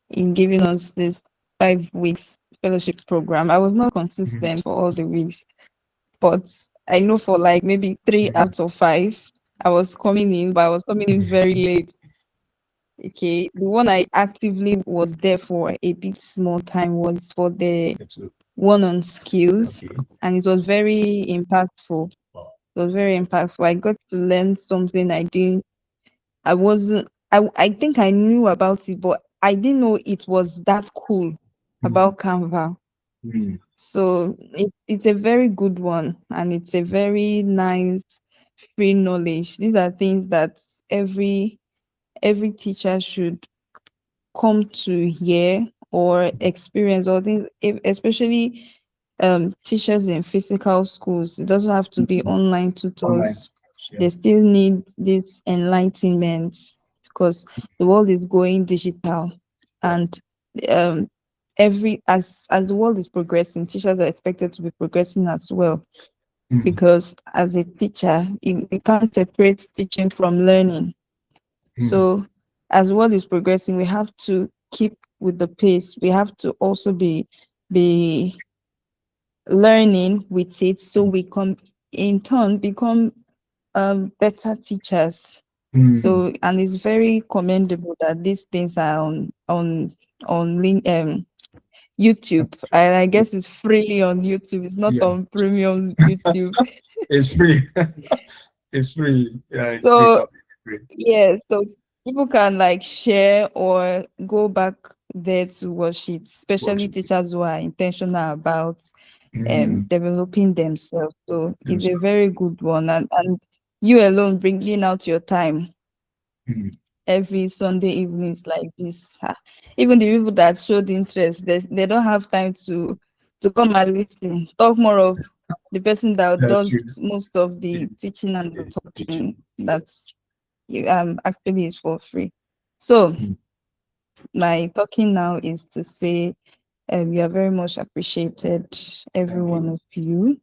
[SPEAKER 3] in giving us this 5 weeks fellowship program. I was not
[SPEAKER 1] Mhm,
[SPEAKER 3] consistent for all the weeks, but I know for like maybe 3 out of 5, I was coming in, but I was coming in very late. Okay, the one I actively was there for a bit small time was for the
[SPEAKER 1] that's good.
[SPEAKER 3] one on skills,
[SPEAKER 1] Okay.
[SPEAKER 3] and it was very impactful.
[SPEAKER 1] Wow.
[SPEAKER 3] It was very impactful. I got to learn something I didn't. I wasn't. I think I knew about it, but I didn't know it was that cool
[SPEAKER 1] Mhm,
[SPEAKER 3] about Canva.
[SPEAKER 1] mhm,
[SPEAKER 3] So it's a very good one, and it's a very nice free knowledge. These are things that every teacher should come to hear or experience, or things, especially teachers in physical schools. It doesn't have to be
[SPEAKER 1] mhm.
[SPEAKER 3] online
[SPEAKER 1] Online.
[SPEAKER 3] tutors.
[SPEAKER 1] Yeah.
[SPEAKER 3] They still need this enlightenment because the world is going digital,
[SPEAKER 1] Yeah.
[SPEAKER 3] and um, every as the world is progressing, teachers are expected to be progressing as well.
[SPEAKER 1] Mhm,
[SPEAKER 3] Because as a teacher, you can't separate teaching from learning.
[SPEAKER 1] mhm,
[SPEAKER 3] So as the world is progressing, we have to keep with the pace. We have to also be learning with it, so we come in turn become better teachers.
[SPEAKER 1] mhm.
[SPEAKER 3] So, and it's very commendable that these things are on YouTube. And I guess it's freely on YouTube. It's not
[SPEAKER 1] Yeah.
[SPEAKER 3] on premium YouTube.
[SPEAKER 1] It's free. It's free. Yeah, it's free.
[SPEAKER 3] So
[SPEAKER 1] Free.
[SPEAKER 3] yeah, so people can like share or go back there to watch it, especially
[SPEAKER 1] Worship.
[SPEAKER 3] teachers who are intentional about
[SPEAKER 1] Mhm.
[SPEAKER 3] developing themselves. So it's a
[SPEAKER 1] Themselves.
[SPEAKER 3] very good one, and you alone bringing out your time
[SPEAKER 1] Mhm.
[SPEAKER 3] every Sunday evenings like this. Even the people that showed interest, they don't have time to come and listen. Talk more of the person that
[SPEAKER 1] That's
[SPEAKER 3] does
[SPEAKER 1] true.
[SPEAKER 3] most of the
[SPEAKER 1] In,
[SPEAKER 3] teaching and the
[SPEAKER 1] in
[SPEAKER 3] talking.
[SPEAKER 1] teaching.
[SPEAKER 3] That's actually is for free. So
[SPEAKER 1] Mhm.
[SPEAKER 3] my talking now is to say we are very much appreciated, every
[SPEAKER 1] Thank
[SPEAKER 3] one
[SPEAKER 1] you.
[SPEAKER 3] of you,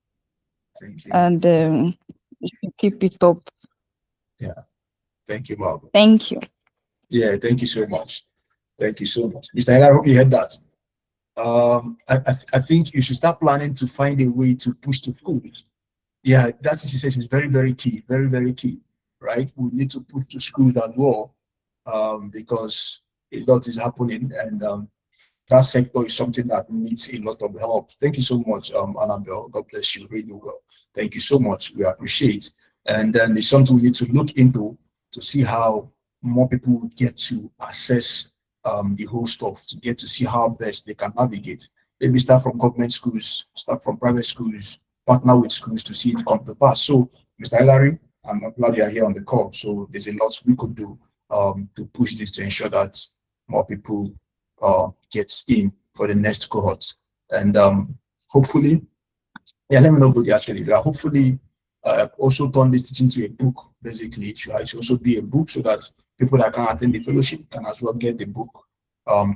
[SPEAKER 1] Thank you.
[SPEAKER 3] and you should keep it up.
[SPEAKER 1] Yeah. Thank you, Mom.
[SPEAKER 3] Thank you.
[SPEAKER 1] Yeah. Thank you so much. Thank you so much. Mr. Ella, I hope you heard that. I think you should start planning to find a way to push to schools. Yeah, that is, he says, is very, very key. Very, very key. Right? We need to push to schools as well, because a lot is happening, and that sector is something that needs a lot of help. Thank you so much, Annabelle. God bless you really well. Thank you so much. We appreciate. And then it's something we need to look into to see how more people will get to access the whole stuff to get to see how best they can navigate. Maybe start from government schools, start from private schools, partner with schools to see it come to pass. So, Mr. Hillary, I'm glad you are here on the call. So there's a lot we could do to push this to ensure that more people get in for the next cohort. And hopefully, yeah, let me know what they actually do. Hopefully, also turn this teaching to a book. Basically, it should also be a book so that people that can attend the fellowship can as well get the book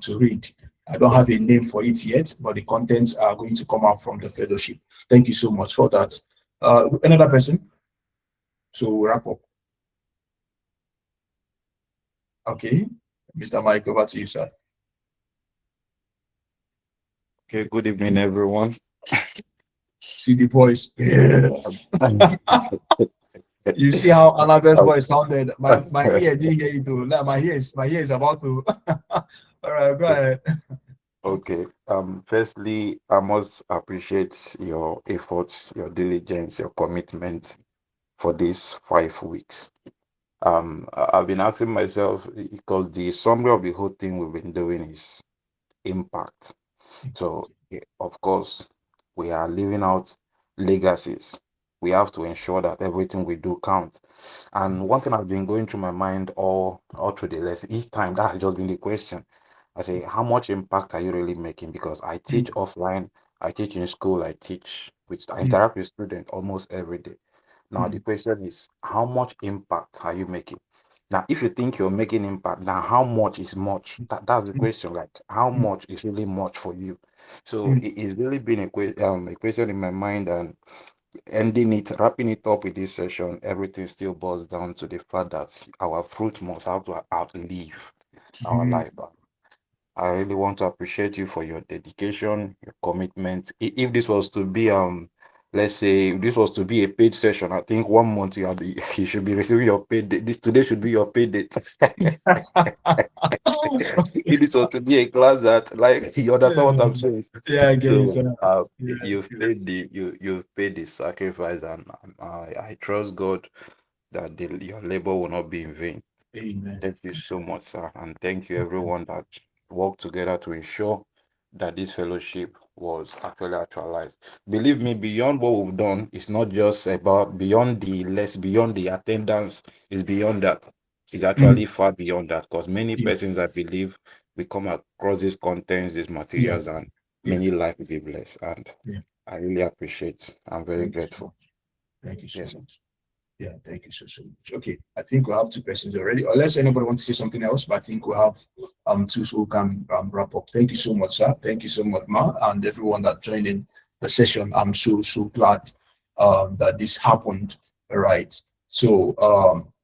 [SPEAKER 1] to read. I don't have a name for it yet, but the contents are going to come out from the fellowship. Thank you so much for that. Another person? So we'll wrap up. Okay. Mr. Mike, over to you, sir.
[SPEAKER 4] Okay, good evening, everyone.
[SPEAKER 1] See the voice. Yeah. You see how Annabelle's voice sounded. My ear didn't hear it though. Like, my ear is about to. All right, go ahead.
[SPEAKER 4] Okay. Firstly, I must appreciate your efforts, your diligence, your commitment for these 5 weeks. I've been asking myself because the summary of the whole thing we've been doing is impact. So, of course, we are living out legacies. We have to ensure that everything we do counts. And one thing I've been going through my mind all through the lesson, each time that has just been the question. I say, how much impact are you really making? Because I teach offline, I teach in school, I interact with students almost every day. Now the question is, how much impact are you making? Now, if you think you're making impact, now how much is much? That's the question, right? How much is really much for you? So it's really been a question in my mind, and wrapping it up with this session, everything still boils down to the fact that our fruit must have to outlive our life. I really want to appreciate you for your dedication, your commitment. If this was to be let's say if this was to be a paid session, I think 1 month you should be receiving your paid date. Today should be your paid date. If this was to be a class that, like, you understand what I'm saying.
[SPEAKER 1] Yeah, I get it,
[SPEAKER 4] So
[SPEAKER 1] sir. Yeah.
[SPEAKER 4] you've paid the sacrifice, and I trust God that your labor will not be in vain.
[SPEAKER 1] Amen.
[SPEAKER 4] Thank you so much, sir. And thank you, everyone that worked together to ensure that this fellowship was actually actualized. Believe me, beyond what we've done, it's not just about beyond the attendance, it's beyond that. It's actually far beyond that, because many
[SPEAKER 1] Yeah,
[SPEAKER 4] persons, I believe, we come across these contents, these
[SPEAKER 1] yeah,
[SPEAKER 4] materials, and
[SPEAKER 1] yeah,
[SPEAKER 4] many lives will be blessed. And
[SPEAKER 1] yeah.
[SPEAKER 4] I really appreciate. I'm very
[SPEAKER 1] Thank you so
[SPEAKER 4] grateful.
[SPEAKER 1] much. Thank you so
[SPEAKER 4] Yes.
[SPEAKER 1] much. Yeah, thank you so much. Okay, I think we have two persons already. Unless anybody wants to say something else, but I think we have two so we can wrap up. Thank you so much, sir. Thank you so much, Ma, and everyone that joined in the session. I'm so glad that this happened. All right. So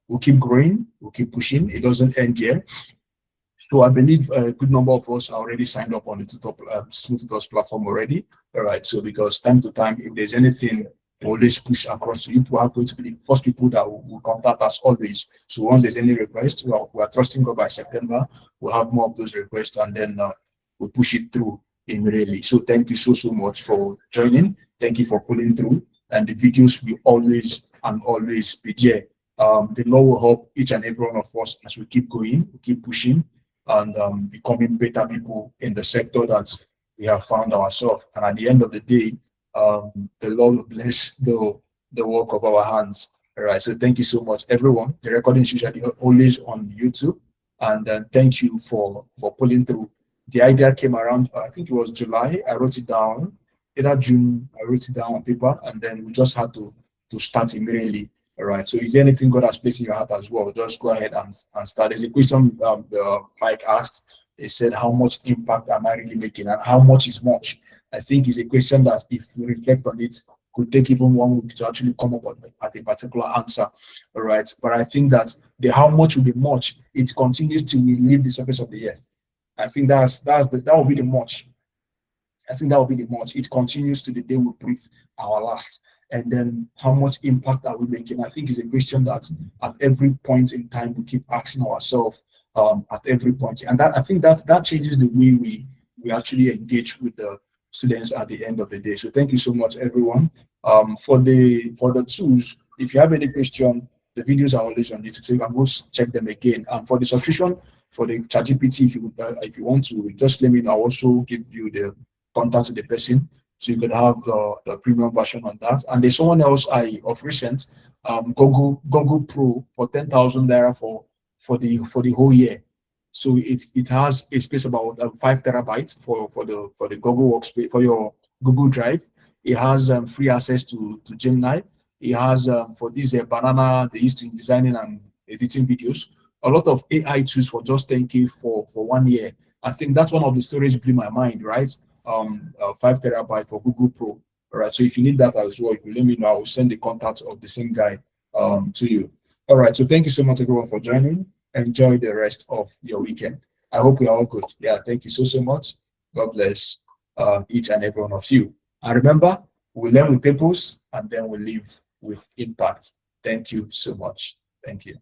[SPEAKER 1] we'll keep growing, we'll keep pushing. It doesn't end here. So I believe a good number of us are already signed up on the Tutor Smooth Tutors platform already. All right. So because time to time, if there's anything, we always push across to you. We are going to be the first people that will contact us always. So once there's any request, we are trusting God by September, we'll have more of those requests, and then we'll push it through immediately. So thank you so much for joining. Thank you for pulling through. And the videos will always be there. The Lord will help each and every one of us as we keep going, we keep pushing, and becoming better people in the sector that we have found ourselves. And at the end of the day, the Lord will bless the work of our hands. All right. So thank you so much, everyone. The recording is usually always on YouTube. And thank you for pulling through. The idea came around, I think it was July. I wrote it down. Either June, I wrote it down on paper, and then we just had to start immediately. All right. So is there anything God has placed in your heart as well? Just go ahead and start. There's a question Mike asked. He said, how much impact am I really making, and how much is much? I think it's a question that, if we reflect on it, could take even 1 week to actually come up at a particular answer. All right. But I think that the how much will be much, it continues to leave the surface of the earth. I think that will be the much. I think that will be the much. It continues to the day we breathe our last. And then how much impact are we making? I think it's a question that at every point in time we keep asking ourselves at every point. And that, I think that changes the way we actually engage with the students at the end of the day. So thank you so much, everyone. For the tools, if you have any question, the videos are always on YouTube, so you can go check them again. And for the subscription, for the ChatGPT, if you want to, just let me know. I'll also give you the contact of the person, so you could have the premium version on that. And there's someone else I of recent, Google Pro for 10,000 naira for the whole year. So it has a space about 5 terabytes for the Google Workspace, for your Google Drive. It has free access to Gemini. It has for this banana they used to in designing and editing videos. A lot of AI tools for just 10K for 1 year. I think that's one of the storage blew my mind, right? 5 terabytes for Google Pro. All right. So if you need that as well, you let me know. I will send the contact of the same guy to you. All right. So thank you so much everyone for joining. Enjoy the rest of your weekend. I hope we are all good. Yeah, thank you so much. God bless each and every one of you. And remember, we learn with purpose and then we live with impact. Thank you so much. Thank you.